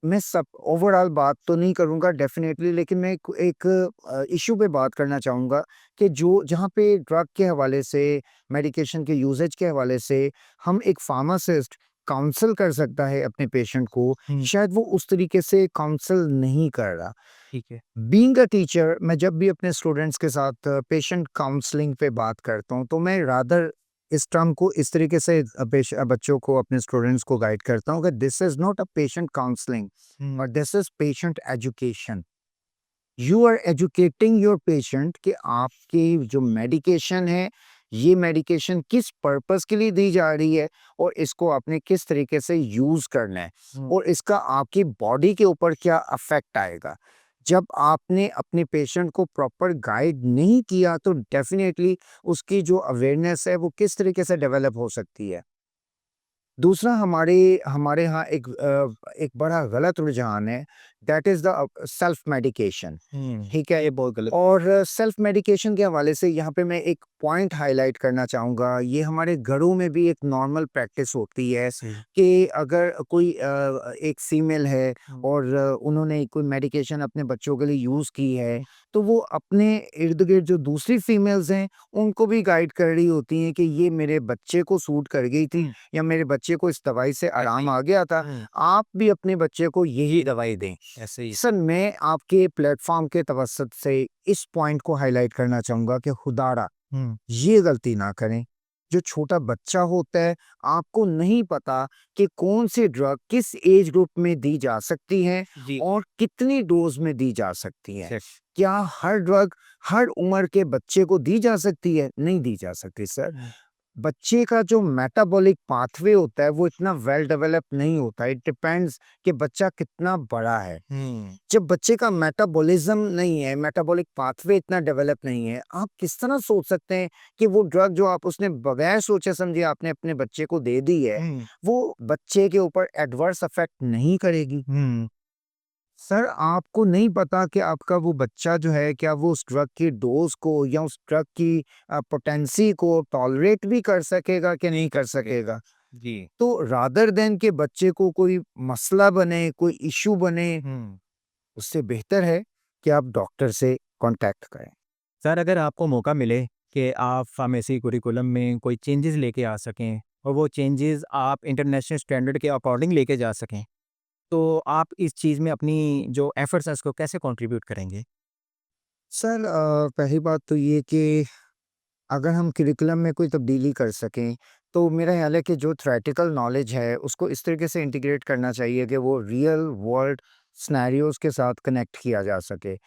मैं सब ओवरऑल बात तो नहीं करूँगा डेफ़िनेटली, लेकिन मैं एक इश्यू पे बात करना चाहूँगा कि जो जहाँ पे ड्रग के हवाले से, मेडिकेशन के यूसेज के हवाले से हम एक फार्मासिस्ट काउंसल कर सकता है अपने पेशेंट को, शायद वो उस तरीके से काउंसल नहीं कर रहा। ठीक है। बीइंग अ टीचर मैं जब भी अपने स्टूडेंट्स के साथ पेशेंट काउंसलिंग पे बात करता हूँ, तो मैं रादर इस टर्म को इस तरीके से बच्चों को, अपने स्टूडेंट्स को गाइड करता हूँ कि this is not a patient counselling और this is patient education. You are educating your patient कि आपकी जो मेडिकेशन है, ये मेडिकेशन किस पर्पस के लिए दी जा रही है और इसको आपने किस तरीके से यूज़ करना है और इसका आपकी बॉडी के ऊपर क्या इफ़ेक्ट आएगा। जब आपने अपने पेशेंट को प्रॉपर गाइड नहीं किया तो डेफ़िनेटली उसकी जो अवेयरनेस है वो किस तरीके से डेवलप हो सकती है। दूसरा हमारे हमारे यहाँ एक बड़ा गलत रुझान है, that is the self medication. ठीक है? ये बहुत गलत। और सेल्फ मेडिकेशन के हवाले से यहाँ पे मैं एक पॉइंट हाइलाइट करना चाहूँगा। ये हमारे घरों में भी एक नॉर्मल प्रैक्टिस होती है कि अगर कोई एक फीमेल है और उन्होंने कोई मेडिकेशन अपने बच्चों के लिए यूज़ की है, तो वो अपने इर्द-गिर्द जो दूसरी फीमेल्स हैं, उनको भी गाइड कर रही होती हैं कि ये मेरे बच्चे को सूट कर गई थी या मेरे बच्चे को इस दवाई से आराम आ गया था, आप भी अपने बच्चे को यही दवाई दें। ऐसे ही। सर मैं आपके प्लेटफॉर्म के तवसत से इस पॉइंट को हाईलाइट करना चाहूँगा कि खुदारा ये गलती ना करें। जो छोटा बच्चा होता है, आपको नहीं पता कि कौन सी ड्रग किस एज ग्रुप में दी जा सकती है जी। और कितनी डोज में दी जा सकती है। सर। क्या हर ड्रग हर उम्र के बच्चे को दी जा सकती है? नहीं दी जा सकती सर। बच्चे का जो मेटाबॉलिक पाथवे होता है वो इतना वेल डेवलप नहीं होता। इट डिपेंड्स कि बच्चा कितना बड़ा है। जब बच्चे का मेटाबॉलिज्म नहीं है, मेटाबॉलिक पाथवे इतना डेवलप नहीं है, आप किस तरह सोच सकते हैं कि वो ड्रग जो आप उसने बगैर सोचे समझे आपने अपने बच्चे को दे दी है, वो बच्चे के ऊपर एडवर्स इफेक्ट नहीं करेगी। सर, आपको नहीं पता कि आपका वो बच्चा जो है क्या वो उस ड्रग की डोज को या उस ड्रग की पोटेंसी को टॉलरेट भी कर सकेगा कि नहीं कर सकेगा। जी। तो रादर देन कि बच्चे को कोई मसला बने, कोई इश्यू बने, उससे बेहतर है कि आप डॉक्टर से कांटेक्ट करें। सर, अगर आपको मौका मिले कि आप फार्मेसी कुरिकुलम में कोई चेंजेस लेके आ सकें और वो चेंजेस आप इंटरनेशनल स्टैंडर्ड के अकॉर्डिंग लेके जा सकें, तो आप इस चीज़ में अपनी जो एफर्ट्स हैं उसको कैसे कंट्रीब्यूट करेंगे? सर, पहली बात तो ये कि अगर हम करिकुलम में कोई तब्दीली कर सकें, तो मेरा ख़्याल है कि जो थ्योरेटिकल नॉलेज है, उसको इस तरीके से इंटीग्रेट करना चाहिए कि वो रियल वर्ल्ड सिनेरियोज़ के साथ कनेक्ट किया जा सके।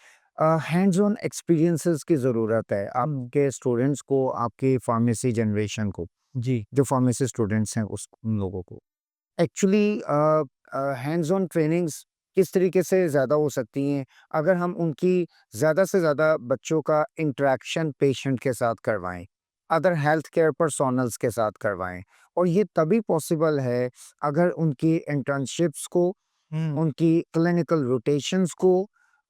हैंड्स ऑन एक्सपीरियंसेस की ज़रूरत है आपके स्टूडेंट्स को, आपकी फार्मेसी जनरेशन को, जी। जो फार्मेसी स्टूडेंट्स हैं उस उन लोगों को। एक्चुअली हैंड्स ऑन ट्रेनिंग्स किस तरीके से ज़्यादा हो सकती हैं, अगर हम उनकी ज़्यादा से ज़्यादा बच्चों का इंटरेक्शन पेशेंट के साथ करवाएँ, अदर हेल्थ केयर पर्सोनल्स के साथ करवाएँ। और ये तभी पॉसिबल है अगर उनकी इंटर्नशिप्स को, उनकी क्लिनिकल रोटेशंस को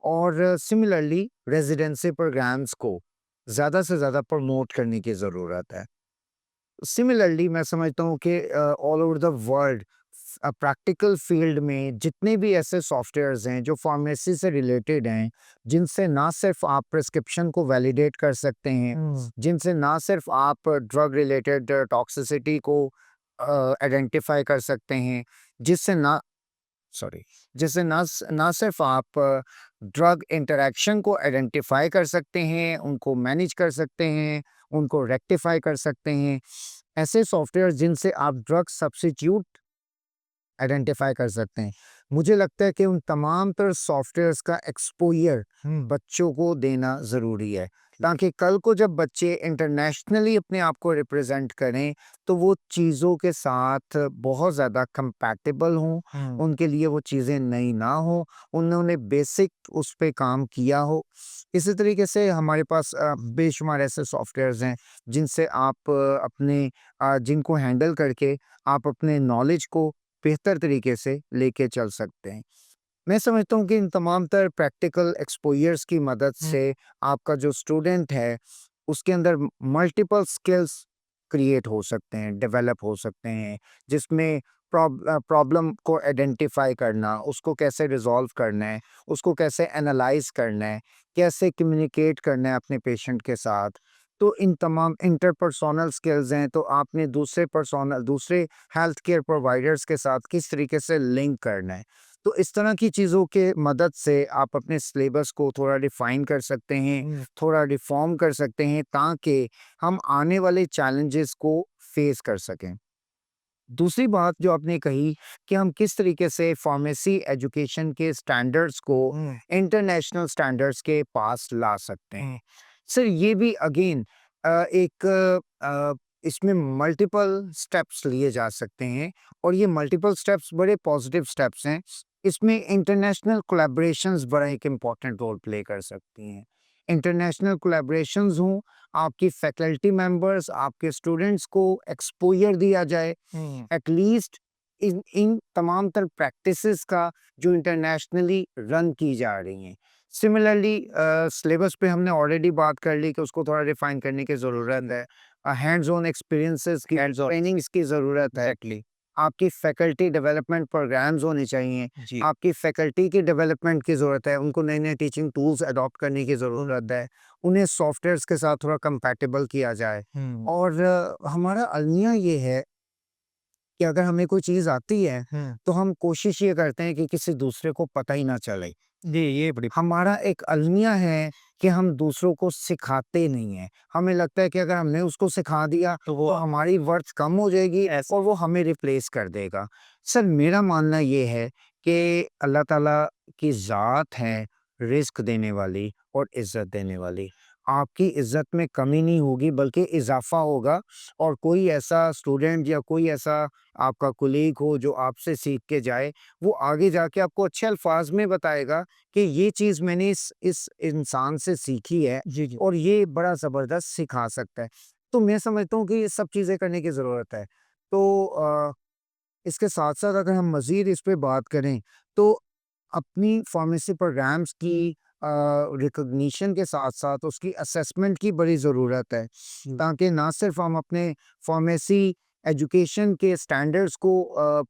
और सिमिलरली रेज़िडेंसी प्रोग्राम्स को ज़्यादा से ज़्यादा प्रमोट करने की ज़रूरत है। सिमिलरली मैं समझता हूँ कि all over the world practical field में जितने भी ऐसे सॉफ्टवेयर्स हैं जो फार्मेसी से रिलेटेड हैं, जिनसे ना सिर्फ आप प्रिस्क्रिप्शन को वैलिडेट कर सकते हैं, जिनसे ना सिर्फ आप ड्रग रिलेटेड टॉक्सिसिटी को आइडेंटिफाई कर सकते हैं, जिससे ना सॉरी जिससे ना सिर्फ आप ड्रग इंटरैक्शन को आइडेंटिफाई कर सकते हैं, उनको मैनेज कर सकते हैं, उनको रेक्टिफाई कर सकते हैं। ऐसे सॉफ्टवेयर जिनसे आप ड्रग सब्स्टिट्यूट आइडेंटिफाई कर सकते हैं। मुझे लगता है कि उन तमाम तर सॉफ्टवेयर्स का एक्सपोज़र बच्चों को देना ज़रूरी है, ताकि कल को जब बच्चे इंटरनेशनली अपने आप को रिप्रेज़ेंट करें, तो वो चीज़ों के साथ बहुत ज़्यादा कंपैटिबल हों, उनके लिए वो चीज़ें नई ना हों, उन्होंने बेसिक उस पे काम किया हो। इसी तरीके से हमारे पास बेशुमार ऐसे सॉफ्टवेयर्स हैं, जिनसे आप जिनको हैंडल करके आप अपने नॉलेज को बेहतर तरीके से लेके चल सकते हैं। मैं समझता हूँ कि इन तमाम तर प्रैक्टिकल एक्सपोज़र्स की मदद से आपका जो स्टूडेंट है, उसके अंदर मल्टीपल स्किल्स क्रिएट हो सकते हैं, डेवलप हो सकते हैं, जिसमें प्रॉब्लम को आइडेंटिफ़ाई करना, उसको कैसे रिज़ॉल्व करना है, उसको कैसे एनालाइज़ करना है, कैसे कम्युनिकेट करना है अपने पेशेंट के साथ। तो इन तमाम इंटरपर्सनल स्किल्स हैं, तो आपने दूसरे हेल्थ केयर प्रोवाइडर्स के साथ किस तरीके से लिंक करना है। तो इस तरह की चीज़ों के मदद से आप अपने सिलेबस को थोड़ा रिफ़ाइन कर सकते हैं, थोड़ा रिफ़ॉर्म कर सकते हैं, ताकि हम आने वाले चैलेंजेस को फ़ेस कर सकें। दूसरी बात जो आपने कही कि हम किस तरीके से फार्मेसी एजुकेशन के स्टैंडर्ड्स को इंटरनेशनल स्टैंडर्ड्स के पास ला सकते हैं। सर, ये भी अगेन इसमें मल्टीपल स्टेप्स लिए जा सकते हैं और ये मल्टीपल स्टेप्स बड़े पॉजिटिव स्टेप्स हैं। इसमें इंटरनेशनल कोलैबोरेशंस बड़ा एक इम्पोर्टेंट रोल प्ले कर सकती हैं। इंटरनेशनल कोलैबोरेशंस हों, आपकी फैकल्टी मेंबर्स, आपके स्टूडेंट्स को एक्सपोज़र दिया जाए, एटलीस्ट इन इन तमाम तर प्रैक्टिसेस का जो इंटरनेशनली रन की जा रही हैं। सिमिलरली सिलेबस पे हमने ऑलरेडी बात कर ली कि उसको थोड़ा रिफाइन करने की ज़रूरत है। हैंड्स ऑन एक्सपीरियंसेस की हैंड्स ऑन। ट्रेनिंग्स की ज़रूरत है। एग्ज़ैक्टली। आपकी फैकल्टी डेवलपमेंट प्रोग्राम्स होने चाहिए। जी। आपकी फैकल्टी की डेवलपमेंट की ज़रूरत है, उनको नए-नए टीचिंग टूल्स अडॉप्ट करने की ज़रूरत है। उन्हें सॉफ्टवेयर्स के साथ थोड़ा कंपैटिबल किया जाए। और हमारा अलमिया ये है कि अगर हमें कोई चीज़ आती है, तो हम कोशिश ये करते हैं कि किसी दूसरे को पता ही ना चले। जी, ये बड़ी हमारा एक अलमिया है कि हम दूसरों को सिखाते नहीं हैं। हमें लगता है कि अगर हमने उसको सिखा दिया, तो तो हमारी वर्थ कम हो जाएगी और वो हमें रिप्लेस कर देगा। सर, मेरा मानना ये है कि अल्लाह ताला की ज़ात है रिज़्क देने वाली और इज़्ज़त देने वाली। आपकी इज़्ज़त में कमी नहीं होगी बल्कि इज़ाफ़ा होगा और कोई ऐसा स्टूडेंट या कोई ऐसा आपका कोलीग हो जो आपसे सीख के जाए, वो आगे जाके आपको अच्छे अल्फ़ाज़ में बताएगा कि ये चीज़ मैंने इस इंसान से सीखी है जी, जी। और ये बड़ा ज़बरदस्त सिखा सकता है। तो मैं समझता हूँ कि ये सब चीज़ें करने की ज़रूरत है। तो इसके साथ-साथ अगर हम मज़ीद इस पे बात करें, तो अपनी फ़ार्मेसी प्रोग्राम्स की रिकॉग्निशन के साथ-साथ उसकी असेसमेंट की बड़ी ज़रूरत है, ताकि ना सिर्फ़ हम अपने फ़ार्मेसी एजुकेशन के स्टैंडर्ड्स को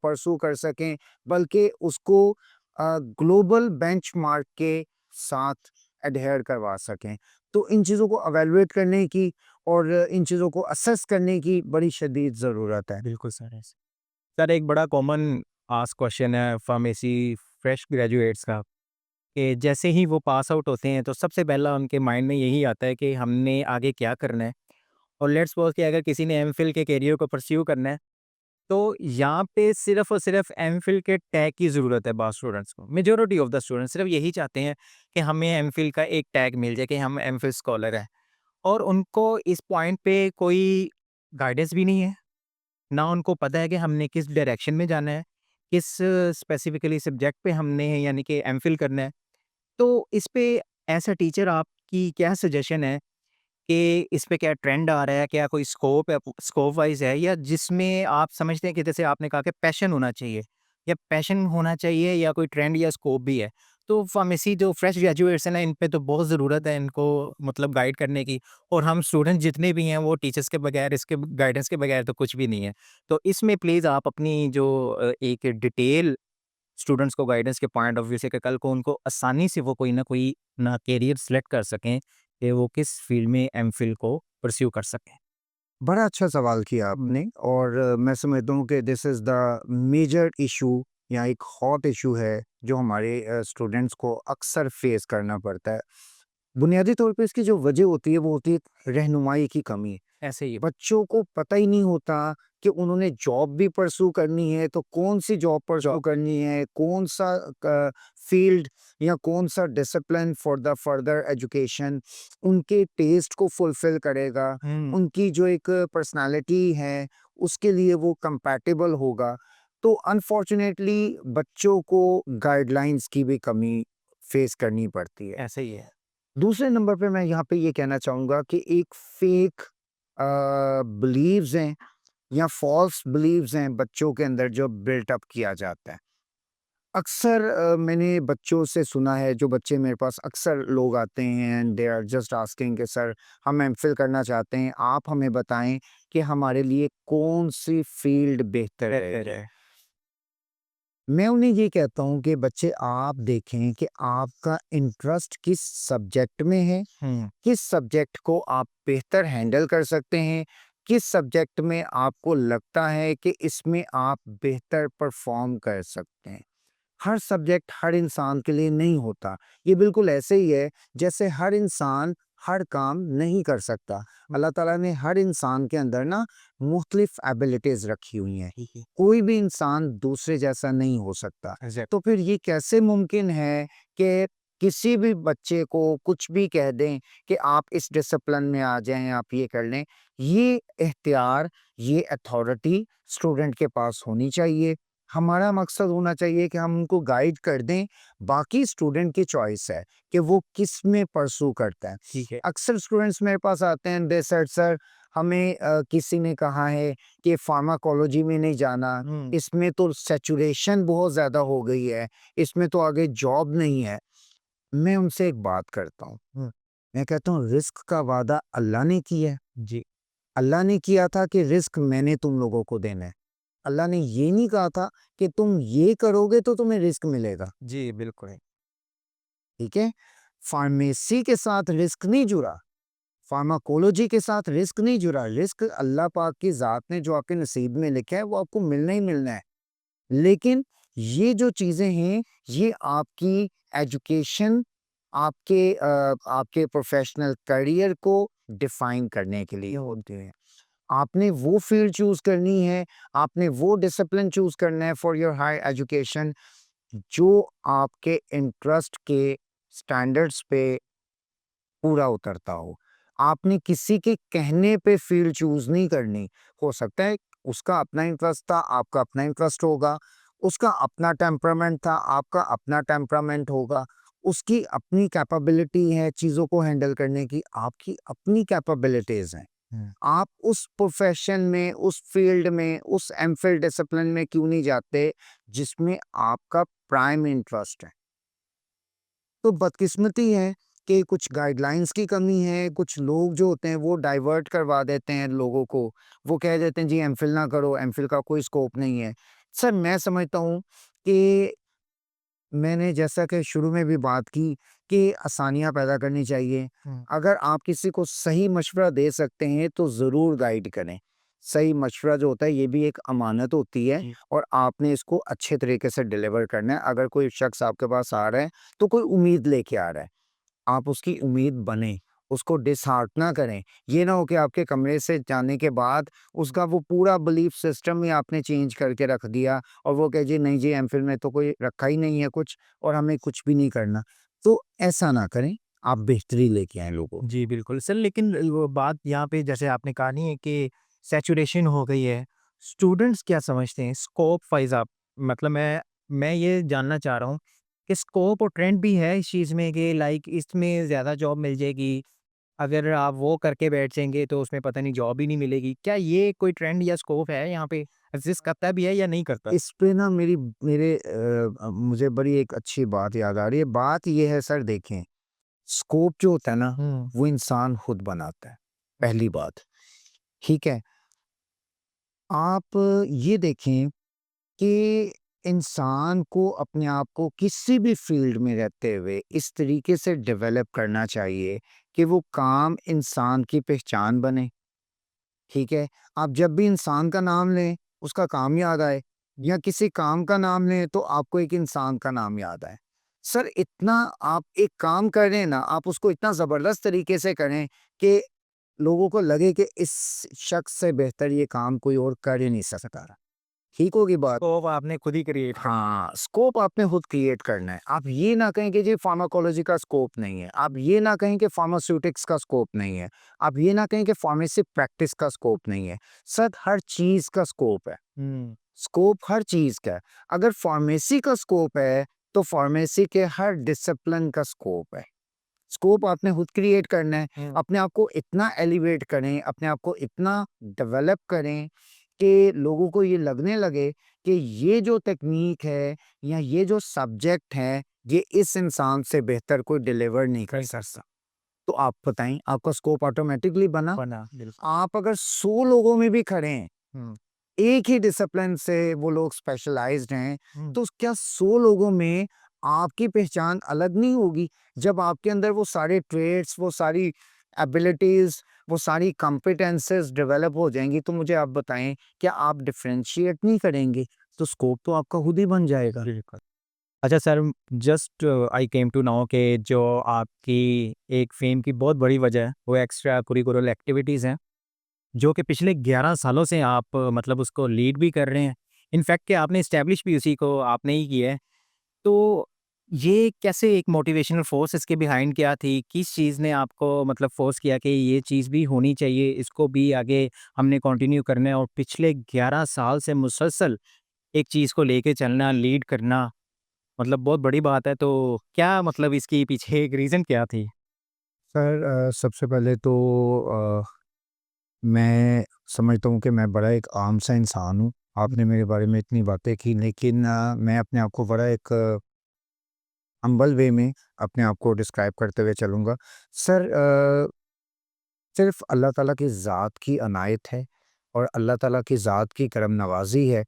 परस्यू कर सकें, बल्कि उसको ग्लोबल बेंचमार्क के साथ एडहेयर करवा सकें। तो इन चीज़ों को इवैल्यूएट करने की और इन चीज़ों को असेस करने की बड़ी शदीद ज़रूरत है। बिल्कुल सर, ऐसे सर एक बड़ा कॉमन आस्क क्वेश्चन है फार्मेसी फ्रेश ग्रेजुएट्स का, कि जैसे ही वो पास आउट होते हैं तो सबसे पहला उनके माइंड में यही आता है कि हमने आगे क्या करना है। और लेट्स सपोज़ कि अगर किसी ने एमफ़िल के करियर को परस्यू करना है, तो यहाँ पे सिर्फ़ और सिर्फ़ एमफ़िल के टैग की ज़रूरत है बाद स्टूडेंट्स को। मेजॉरिटी ऑफ द स्टूडेंट्स सिर्फ़ यही चाहते हैं कि हमें एमफ़िल का एक टैग मिल जाए कि हम एमफ़िल स्कॉलर हैं, और उनको इस पॉइंट पे कोई गाइडेंस भी नहीं है। ना उनको पता है कि हमने किस डायरेक्शन में जाना है, किस स्पेसिफ़िकली सब्जेक्ट पे हमने यानी कि एमफ़िल करना है। तो इस पे एज़ अ टीचर आपकी क्या सजेशन है कि इस पे क्या ट्रेंड आ रहा है? क्या कोई स्कोप है, स्कोप वाइज़ है, या जिसमें आप समझते हैं कि जैसे आपने कहा कि पैशन होना चाहिए, या पैशन होना चाहिए या कोई ट्रेंड या स्कोप भी है? तो फार्मेसी जो फ्रेश ग्रेजुएट्स हैं ना, इन पे तो बहुत ज़रूरत है इनको मतलब गाइड करने की, और हम स्टूडेंट जितने भी हैं वो टीचर्स के बगैर, इसके गाइडेंस के बगैर तो कुछ भी नहीं है। तो इसमें प्लीज़ आप अपनी जो एक डिटेल स्टूडेंट्स को गाइडेंस के पॉइंट ऑफ व्यू से, कि कल को उनको आसानी से वो कोई ना कोई ना करियर सेलेक्ट कर सकें कि वो किस फील्ड में एमफ़िल को परस्यू कर सकें। बड़ा अच्छा सवाल किया आपने और मैं समझता हूँ कि this is the major issue या एक हॉट इशू है जो हमारे स्टूडेंट्स को अक्सर फेस करना पड़ता है। बुनियादी तौर पे इसकी जो वजह होती है वो होती है रहनुमाई की कमी। ऐसे ही बच्चों को पता ही नहीं होता कि उन्होंने जॉब भी परस्यू करनी है तो कौन-सी जॉब परस्यू जॉब करनी है, कौन-सा फील्ड या कौन-सा discipline for the further education उनके टेस्ट को फुलफिल करेगा, हुँ, उनकी जो एक पर्सनैलिटी है, उसके लिए वो कंपैटिबल होगा। तो अनफॉर्च्युनेटली बच्चों को गाइडलाइंस की भी कमी फेस करनी पड़ती है। ऐसे ही है। दूसरे नंबर पे मैं यहाँ पे ये कहना चाहूँगा कि एक फेक बिलीव्स हैं या फॉल्स बिलीव्स हैं बच्चों के अंदर जो बिल्ट अप किया जाता है। अक्सर मैंने बच्चों से सुना है जो बच्चे मेरे पास अक्सर लोग आते हैं and they are just asking कि सर हम एमफिल करना चाहते हैं, आप हमें बताएँ कि हमारे लिए कौन-सी फ़ील्ड बेहतर बेहतर रहेगी? है। मैं उन्हें ये कहता हूँ कि बच्चे आप देखें कि आपका इंटरेस्ट किस सब्जेक्ट में है, हुँ, किस सब्जेक्ट को आप बेहतर हैंडल कर सकते हैं, किस सब्जेक्ट में आपको लगता है कि इसमें आप बेहतर परफ़ॉर्म कर सकते हैं। हर सब्जेक्ट हर इंसान के लिए नहीं होता। ये बिल्कुल ऐसे ही है जैसे हर इंसान हर काम नहीं कर सकता। अल्लाह ताला ने हर इंसान के अंदर ना मुख्तलिफ एबिलिटीज़ रखी हुई हैं। ठीक है। कोई भी इंसान दूसरे जैसा नहीं हो सकता। एग्ज़ैक्ट तो फिर ये कैसे मुमकिन है कि किसी भी बच्चे को कुछ भी कह दें कि आप इस डिसिप्लिन में आ जाएँ, आप ये कर लें। ये इख्तियार, ये अथॉरिटी स्टूडेंट के पास होनी चाहिए। हमारा मकसद होना चाहिए कि हम उनको गाइड कर दें, बाकी स्टूडेंट की चॉइस है कि वो किस में परस्यू करता है। ठीक है। अक्सर स्टूडेंट्स मेरे पास आते हैं दे सेड सर हमें किसी ने कहा है कि फार्माकोलॉजी में नहीं जाना, हुँ, इसमें तो सैचुरेशन बहुत ज़्यादा हो गई है, इसमें तो आगे जॉब नहीं है। मैं उनसे एक बात करता हूँ, हुँ, मैं कहता हूँ रिस्क का वादा अल्लाह ने किया है। जी, अल्लाह ने किया था कि रिस्क मैंने तुम लोगों को देना है। अल्लाह ने ये नहीं कहा था कि तुम ये करोगे तो तुम्हें रिस्क मिलेगा, जी, बिल्कुल। ठीक है? फार्मेसी के साथ रिस्क नहीं जुड़ा, फार्माकोलॉजी के साथ रिस्क नहीं जुड़ा, रिस्क अल्लाह पाक की ज़ात ने जो आपके नसीब में लिखा है वो आपको मिलना ही मिलना है। लेकिन ये जो चीज़ें हैं, ये आपकी एजुकेशन, आपके प्रोफ़ेशनल करियर को डिफ़ाइन करने के लिए होती हैं। आपने वो फ़ील्ड चूज़ करनी है, आपने वो डिसिप्लिन चूज़ करना है फॉर योर हायर एजुकेशन जो आपके इंटरेस्ट के स्टैंडर्ड्स पे पूरा उतरता हो। आपने किसी के कहने पे फ़ील्ड चूज़ नहीं करनी। हो सकता है उसका अपना इंटरेस्ट था, आपका अपना इंटरेस्ट होगा, उसका अपना टेम्परामेंट था, आपका अपना टेम्परामेंट होगा, उसकी अपनी कैपेबिलिटी है चीज़ों को हैंडल करने की, आपकी अपनी कैपेबिलिटीज़ हैं। हुँ। आप उस प्रोफ़ेशन में, उस फ़ील्ड में, उस एमफ़िल डिसिप्लिन में क्यों नहीं जाते, जिसमें आपका प्राइम इंटरेस्ट है? तो बदकिस्मती है कि कुछ गाइडलाइंस की कमी है, कुछ लोग जो होते हैं वो डाइवर्ट करवा देते हैं लोगों को। वो कह देते हैं जी एमफ़िल ना करो, एमफ़िल का कोई स्कोप नहीं है। सर मैं समझता हूँ कि मैंने जैसा कि शुरू में भी बात की कि आसानियाँ पैदा करनी चाहिए। हुँ। अगर आप किसी को सही मशवरा दे सकते हैं तो ज़रूर गाइड करें। सही मशवरा जो होता है ये भी एक अमानत होती है जी। और आपने इसको अच्छे तरीके से डिलीवर करना है। अगर कोई शख्स आपके पास आ रहा है तो कोई उम्मीद लेके आ रहा है। आप उसकी उम्मीद बनें, उसको डिसहार्ट ना करें। ये ना हो कि आपके कमरे से जाने के बाद उसका वो पूरा बिलीफ सिस्टम ही आपने चेंज करके रख दिया और वो कहे जी नहीं जी एमफ़िल में तो कोई रखा ही नहीं है कुछ और हमें कुछ भी नहीं करना। तो ऐसा ना करें, आप बेहतरी लेके आएँ लोगों की। जी, बिल्कुल। सर लेकिन वो बात यहाँ पे जैसे आपने कहा नहीं है कि सैचुरेशन हो गई है। स्टूडेंट्स क्या समझते हैं स्कोप वाइज़ आप मतलब मैं ये जानना चाह रहा हूँ कि स्कोप और ट्रेंड भी है इस चीज़ में कि लाइक इसमें ज़्यादा जॉब मिल जाएगी। अगर आप वो करके बैठ जाएँगे तो उसमें पता नहीं जॉब ही नहीं मिलेगी। क्या ये कोई ट्रेंड या स्कोप है यहाँ पे? एक्ज़िस्ट करता भी है या नहीं करता? इस पे ना मुझे बड़ी एक अच्छी बात याद आ रही है। बात ये है सर देखें, स्कोप जो होता है ना, हुँ। वो इंसान खुद बनाता है, पहली बात, ठीक है? आप ये देखें कि इंसान को अपने आप को किसी भी फील्ड में रहते हुए इस तरीके से डेवलप करना चाहिए कि वो काम इंसान की पहचान बने, ठीक है? आप जब भी इंसान का नाम लें, उसका काम याद आए या किसी काम का नाम लें तो आपको एक इंसान का नाम याद आए। सर इतना आप एक काम कर रहे हैं ना, आप उसको इतना ज़बरदस्त तरीके से करें कि लोगों को लगे कि इस शख्स से बेहतर ये काम कोई और कर ही नहीं सकता। ठीक होगी बात? स्कोप आपने खुद ही क्रिएट करना है। हाँ, स्कोप आपने खुद क्रिएट करना है। आप ये ना कहें कि जी फार्माकोलॉजी का स्कोप नहीं है। आप ये ना कहें कि फार्मास्यूटिक्स का स्कोप नहीं है। आप ये ना कहें कि फार्मेसी प्रैक्टिस का स्कोप नहीं है। सर हर चीज़ का स्कोप है। हुँ। स्कोप हर चीज़ का है। अगर फार्मेसी का स्कोप है, तो फार्मेसी के हर डिसिप्लिन का स्कोप है। स्कोप आपने खुद क्रिएट करना है। हुँ। अपने आप को इतना एलिवेट करें, अपने आप को इतना डेवलप करें कि लोगों को ये लगने लगे कि ये जो टेक्नीक है या ये जो सब्जेक्ट है, ये इस इंसान से बेहतर कोई डिलीवर नहीं कर सकता। तो आप बताएँ, आपका स्कोप ऑटोमैटिकली बना। बना, बिल्कुल। आप अगर 100 लोगों में भी खड़े हैं, हुँ। एक ही डिसिप्लिन से वो लोग स्पेशलाइज़्ड हैं, हुँ। तो क्या 100 लोगों में आपकी पहचान अलग नहीं होगी? जब आपके अंदर वो सारे ट्रेड्स, वो सारी एबिलिटीज़, वो सारी कॉम्पिटेंसेस डेवलप हो जाएँगी, तो मुझे आप बताएँ, क्या आप डिफरेंशिएट नहीं करेंगे? तो स्कोप तो आपका खुद ही बन जाएगा। बिल्कुल। अच्छा sir just I came to know कि जो आपकी एक फ़ेम की बहुत बड़ी वजह है, वो एक्स्ट्रा करिकुलर एक्टिविटीज़ हैं, जो कि पिछले 11 सालों से आप मतलब उसको लीड भी कर रहे हैं। इनफैक्ट कि आपने एस्टैब्लिश भी उसी को आपने ही किया है। तो ये कैसे एक मोटिवेशनल फ़ोर्स इसके बिहाइंड क्या थी? किस चीज़ ने आपको मतलब फ़ोर्स किया कि ये चीज़ भी होनी चाहिए, इसको भी आगे हमने कंटिन्यू करना है और पिछले 11 साल से मुसलसल एक चीज़ को लेके चलना, लीड करना मतलब बहुत बड़ी बात है। तो क्या मतलब इसके पीछे एक रीज़न क्या थी? सर सबसे पहले तो अ, मैं समझता हूँ कि मैं बड़ा एक आम सा इंसान हूँ। आपने मेरे बारे में इतनी बातें की लेकिन मैं अपने आप को बड़ा एक हम्बल वे में अपने आप को डिस्क्राइब करते हुए चलूँगा। सर सिर्फ़ अल्लाह ताला की ज़ात की अनायत है और अल्लाह ताला की ज़ात की करम नवाज़ी है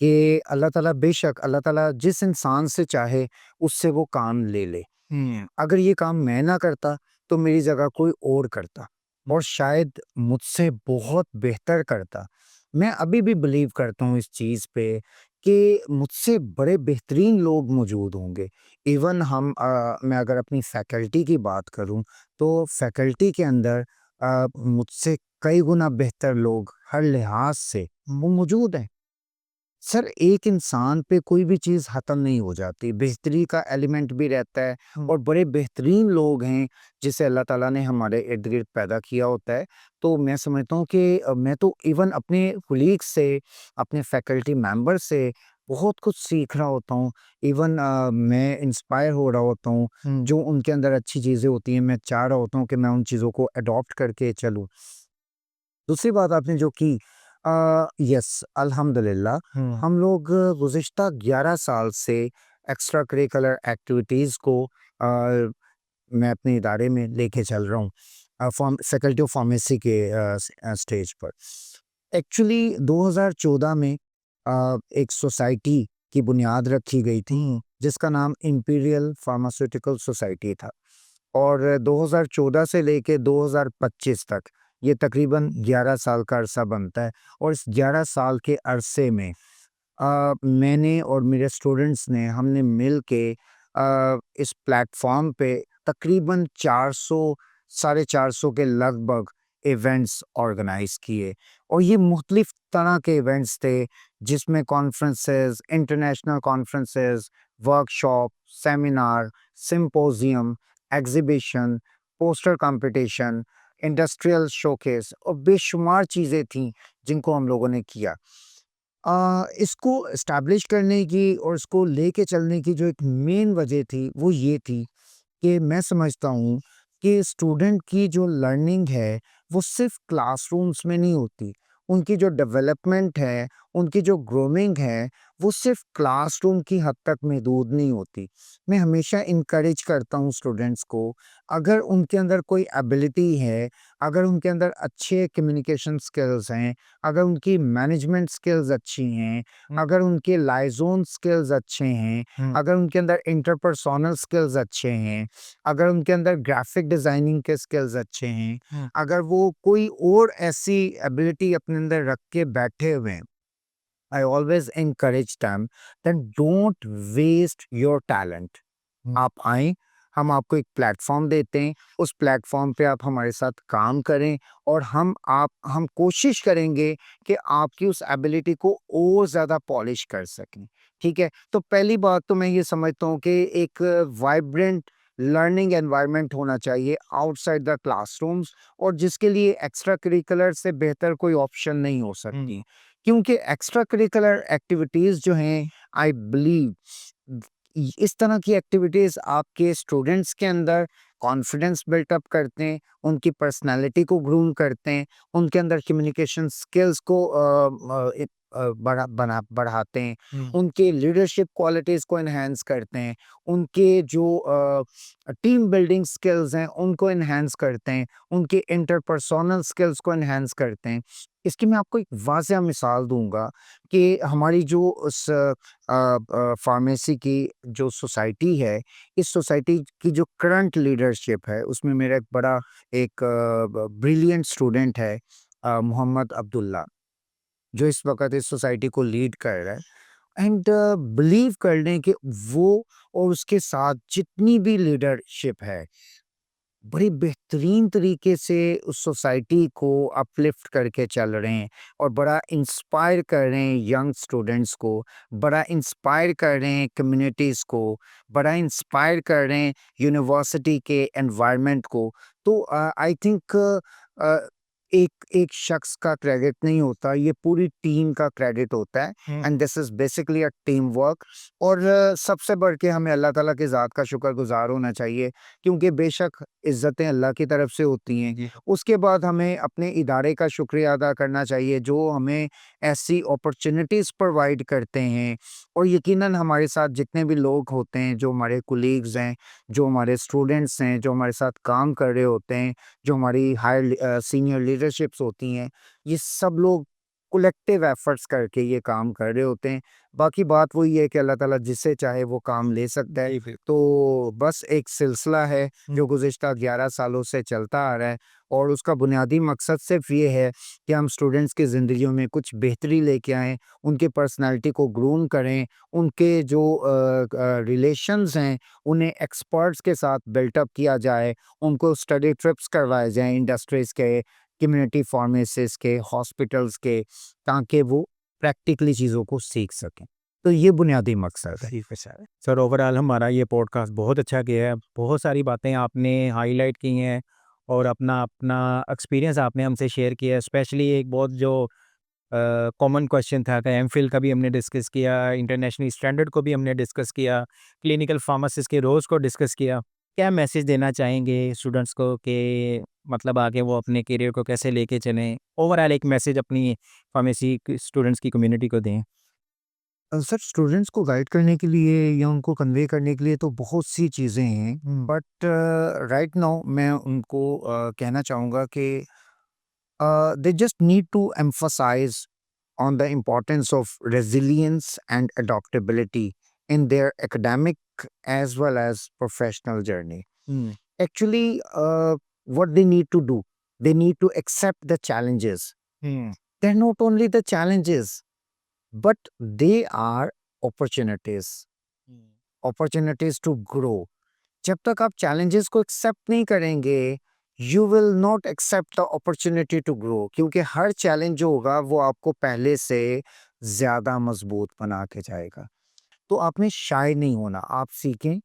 कि अल्लाह ताला जिस इंसान से चाहे उससे वो काम ले ले। हुँ। अगर ये काम मैं ना करता तो मेरी जगह कोई और करता और शायद मुझसे बहुत बेहतर करता। मैं अभी भी बिलीव करता हूँ इस चीज़ पे कि मुझसे बड़े बेहतरीन लोग मौजूद होंगे। इवन मैं अगर अपनी फैकल्टी की बात करूँ तो फैकल्टी के अंदर मुझसे कई गुना बेहतर लोग हर लिहाज से वो मौजूद हैं। सर एक इंसान पे कोई भी चीज़ ख़त्म नहीं हो जाती, बेहतरी का एलिमेंट भी रहता है और बड़े बेहतरीन लोग हैं जिसे अल्लाह ताला ने हमारे इर्द-गिर्द पैदा किया होता है। तो मैं समझता हूँ कि मैं तो इवन अपने कोलीग्स से, अपने फैकल्टी मेंबर से बहुत कुछ सीख रहा होता हूँ। इवन मैं इंस्पायर हो रहा होता हूँ, जो उनके अंदर अच्छी चीज़ें होती हैं, मैं चाह रहा होता हूँ कि मैं उन चीज़ों को अडॉप्ट करके चलूँ। दूसरी बात आपने जो की यस अल्हम्दुलिल्लाह हम लोग गुज़िश्ता 11 साल से एक्स्ट्रा करिकुलर एक्टिविटीज़ को मैं अपने इदारे में लेके चल रहा हूँ फैकल्टी ऑफ फार्मेसी के स्टेज पर। एक्चुअली 2014 में एक सोसाइटी की बुनियाद रखी गई थी जिसका नाम इंपीरियल फार्मास्यूटिकल सोसाइटी था और 2014 से लेके 2025 तक ये तकरीबन 11 साल का अरसा बनता है और इस 11 साल के अरसे में मैंने और मेरे स्टूडेंट्स ने हमने मिल के इस प्लेटफॉर्म पे तकरीबन 400 साढ़े 400 के लगभग इवेंट्स ऑर्गेनाइज किए और ये मुख्तलिफ तरह के इवेंट्स थे जिसमें conferences, international conferences, workshop, seminar, symposium, exhibition, poster competition, industrial showcase और बेशुमार चीज़ें थीं जिनको हम लोगों ने किया। इसको एस्टैब्लिश करने की और इसको लेके चलने की जो एक मेन वजह थी, वो ये थी कि मैं समझता हूँ कि स्टूडेंट की जो लर्निंग है, वो सिर्फ़ क्लासरूम्स में नहीं होती। उनकी जो डेवलपमेंट है, उनकी जो ग्रूमिंग है, वो सिर्फ़ क्लासरूम की हद तक महदूद नहीं होती। मैं हमेशा एनकरेज करता हूँ स्टूडेंट्स को, अगर उनके अंदर कोई एबिलिटी है, अगर उनके अंदर अच्छे कम्युनिकेशन स्किल्स हैं, अगर उनकी मैनेजमेंट स्किल्स अच्छी हैं, अगर उनके लाइज़ोन स्किल्स अच्छे हैं, अगर उनके अंदर इंटरपर्सोनल स्किल्स अच्छे हैं, अगर उनके अंदर ग्राफिक डिज़ाइनिंग के स्किल्स अच्छे हैं, अगर वो कोई और ऐसी एबिलिटी अपने अंदर रख के बैठे हुए हैं, I always encourage them that don't waste your talent. आप आएँ, हम आपको एक प्लेटफ़ॉर्म देते हैं, उस प्लेटफ़ॉर्म पे आप हमारे साथ काम करें और हम कोशिश करेंगे कि आपकी उस एबिलिटी को और ज़्यादा पॉलिश कर सकें, ठीक है? तो पहली बात तो मैं ये समझता हूँ कि एक वाइब्रेंट लर्निंग एनवायरनमेंट होना चाहिए आउटसाइड द क्लासरूम्स और जिसके लिए एक्स्ट्रा करिकुलर से बेहतर कोई ऑप्शन नहीं हो सकती। क्योंकि एक्स्ट्रा करिकुलर एक्टिविटीज़ जो हैं, आई बिलीव इस तरह की एक्टिविटीज़ आपके स्टूडेंट्स के अंदर कॉन्फिडेंस बिल्ट अप करते हैं, उनकी पर्सनैलिटी को ग्रूम करते हैं, उनके अंदर कम्युनिकेशन स्किल्स को बढ़ाते हैं, उनके लीडरशिप क्वालिटीज़ को एनहांस करते हैं, उनके जो टीम बिल्डिंग स्किल्स हैं, उनको एनहांस करते हैं, उनके इंटरपर्सनल स्किल्स को एनहांस करते हैं। इसकी मैं आपको एक वाज़िया मिसाल दूँगा कि हमारी जो उस फार्मेसी की जो सोसाइटी है, इस सोसाइटी की जो करंट लीडरशिप है, उसमें मेरा एक बड़ा एक ब्रिलियंट स्टूडेंट है मोहम्मद अब्दुल्ला, जो इस वक़्त इस सोसाइटी को लीड कर रहा है एंड बिलीव कर लें कि वो और उसके साथ जितनी भी लीडरशिप है, बड़ी बेहतरीन तरीके से उस सोसाइटी को अपलिफ्ट करके चल रहे हैं और बड़ा इंस्पायर कर रहे हैं यंग स्टूडेंट्स को, बड़ा इंस्पायर कर रहे हैं कम्युनिटीज़ को, बड़ा इंस्पायर कर रहे हैं यूनिवर्सिटी के एनवायरनमेंट को। तो आई थिंक एक एक शख्स का क्रेडिट नहीं होता, ये पूरी टीम का क्रेडिट होता है and this is basically a team work और सबसे बढ़ के हमें अल्लाह ताला की ज़ात का शुक्रगुज़ार होना चाहिए क्योंकि बेशक इज़्ज़तें अल्लाह की तरफ से होती हैं। उसके बाद हमें अपने इदारे का शुक्रिया अदा करना चाहिए जो हमें ऐसी अपॉर्च्युनिटीज़ प्रोवाइड करते हैं और यकीनन हमारे साथ जितने भी लोग होते हैं, जो हमारे कोलीग्स हैं, जो हमारे स्टूडेंट्स हैं, जो हमारे साथ काम कर रहे होते हैं, जो हमारी सीनियर लीडरशिप्स होती हैं, ये सब लोग कलेक्टिव एफर्ट्स करके ये काम कर रहे होते हैं। बाकी बात वही है कि अल्लाह ताला जिसे चाहे वो काम ले सकता है। तो बस एक सिलसिला है जो गुज़िश्ता 11 सालों से चलता आ रहा है और उसका बुनियादी मकसद सिर्फ़ ये है कि हम स्टूडेंट्स की ज़िंदगियों में कुछ बेहतरी लेके आएँ, उनकी पर्सनैलिटी को ग्रूम करें, उनके जो रिलेशंस हैं, उन्हें एक्सपर्ट्स के साथ बिल्ट अप किया जाए, उनको स्टडी ट्रिप्स करवाए जाएँ इंडस्ट्रीज़ के, कम्युनिटी फार्मेसिस के, हॉस्पिटल्स के, ताकि वो प्रैक्टिकली चीज़ों को सीख सकें। तो ये बुनियादी मकसद है। ठीक है सर। सर ओवरऑल हमारा ये पॉडकास्ट बहुत अच्छा गया है। बहुत सारी बातें आपने हाईलाइट की हैं और अपना अपना एक्सपीरियंस आपने हमसे शेयर किया है। स्पेशली एक बहुत जो कॉमन क्वेश्चन था कि एमफिल का भी हमने डिस्कस किया, इंटरनेशनल स्टैंडर्ड को भी हमने डिस्कस किया, क्लिनिकल फार्मासिस्ट के रोल्स को डिस्कस किया। क्या मैसेज देना चाहेंगे स्टूडेंट्स को कि मतलब आगे वो अपने करियर को कैसे लेके चलें? ओवरऑल एक मैसेज अपनी फार्मेसी स्टूडेंट्स की कम्युनिटी को दें। सर स्टूडेंट्स को गाइड करने के लिए या उनको कन्वे करने के लिए तो बहुत सी चीज़ें हैं, बट राइट नाउ मैं उनको कहना चाहूँगा कि they just need to emphasize on the importance of resilience and adaptability in their academic as well as professional journey. Actually, what they need to do, they need to accept the challenges. They're not only the challenges, but they are opportunities, opportunities to grow. जब तक आप challenges को accept नहीं करेंगे, you will not accept the opportunity to grow, क्योंकि हर challenge जो होगा वो आपको पहले से ज़्यादा मजबूत बना के जाएगा। तो आपने शाय नहीं होना, आप सीखें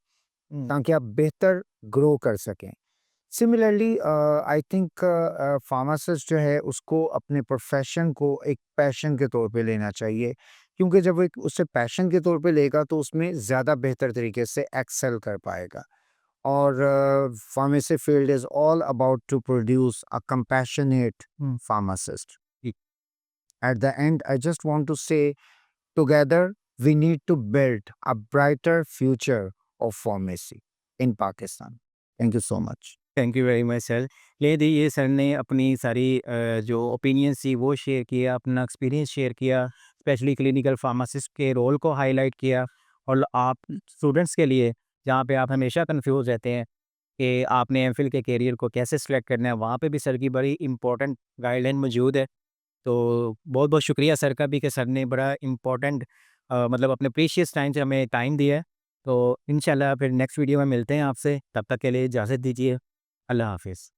ताकि आप बेहतर ग्रो कर सकें। सिमिलरली आई थिंक फार्मासिस्ट जो है उसको अपने प्रोफेशन को एक पैशन के तौर पे लेना चाहिए, क्योंकि जब वो एक उसे पैशन के तौर पे लेगा तो उसमें ज़्यादा बेहतर तरीके से एक्सेल कर पाएगा। और pharmacy field is all about to produce a compassionate pharmacist. At the end, I just want to say, together we need to build a brighter future of pharmacy in Pakistan. Thank you so much. Thank you very much sir. ये सर ने अपनी सारी जो ओपिनियंस थी वो शेयर किया, अपना एक्सपीरियंस शेयर किया, स्पेशली क्लिनिकल फार्मासिस्ट के रोल को हाईलाइट किया। और आप स्टूडेंट्स के लिए जहाँ पे आप हमेशा कंफ्यूज रहते हैं कि आपने एमफिल के करियर को कैसे सिलेक्ट करना है, वहाँ पे भी सर की बड़ी इंपॉर्टेंट गाइडलाइन मौजूद है। तो बहुत बहुत शुक्रिया सर का भी कि सर ने बड़ा इम्पोर्टेंट मतलब अपने प्रीशियस टाइम से हमें टाइम दिया है। तो इंशाल्लाह फिर नेक्स्ट वीडियो में मिलते हैं आपसे, तब तक के लिए इजाज़त दीजिए। अल्लाह हाफिज़।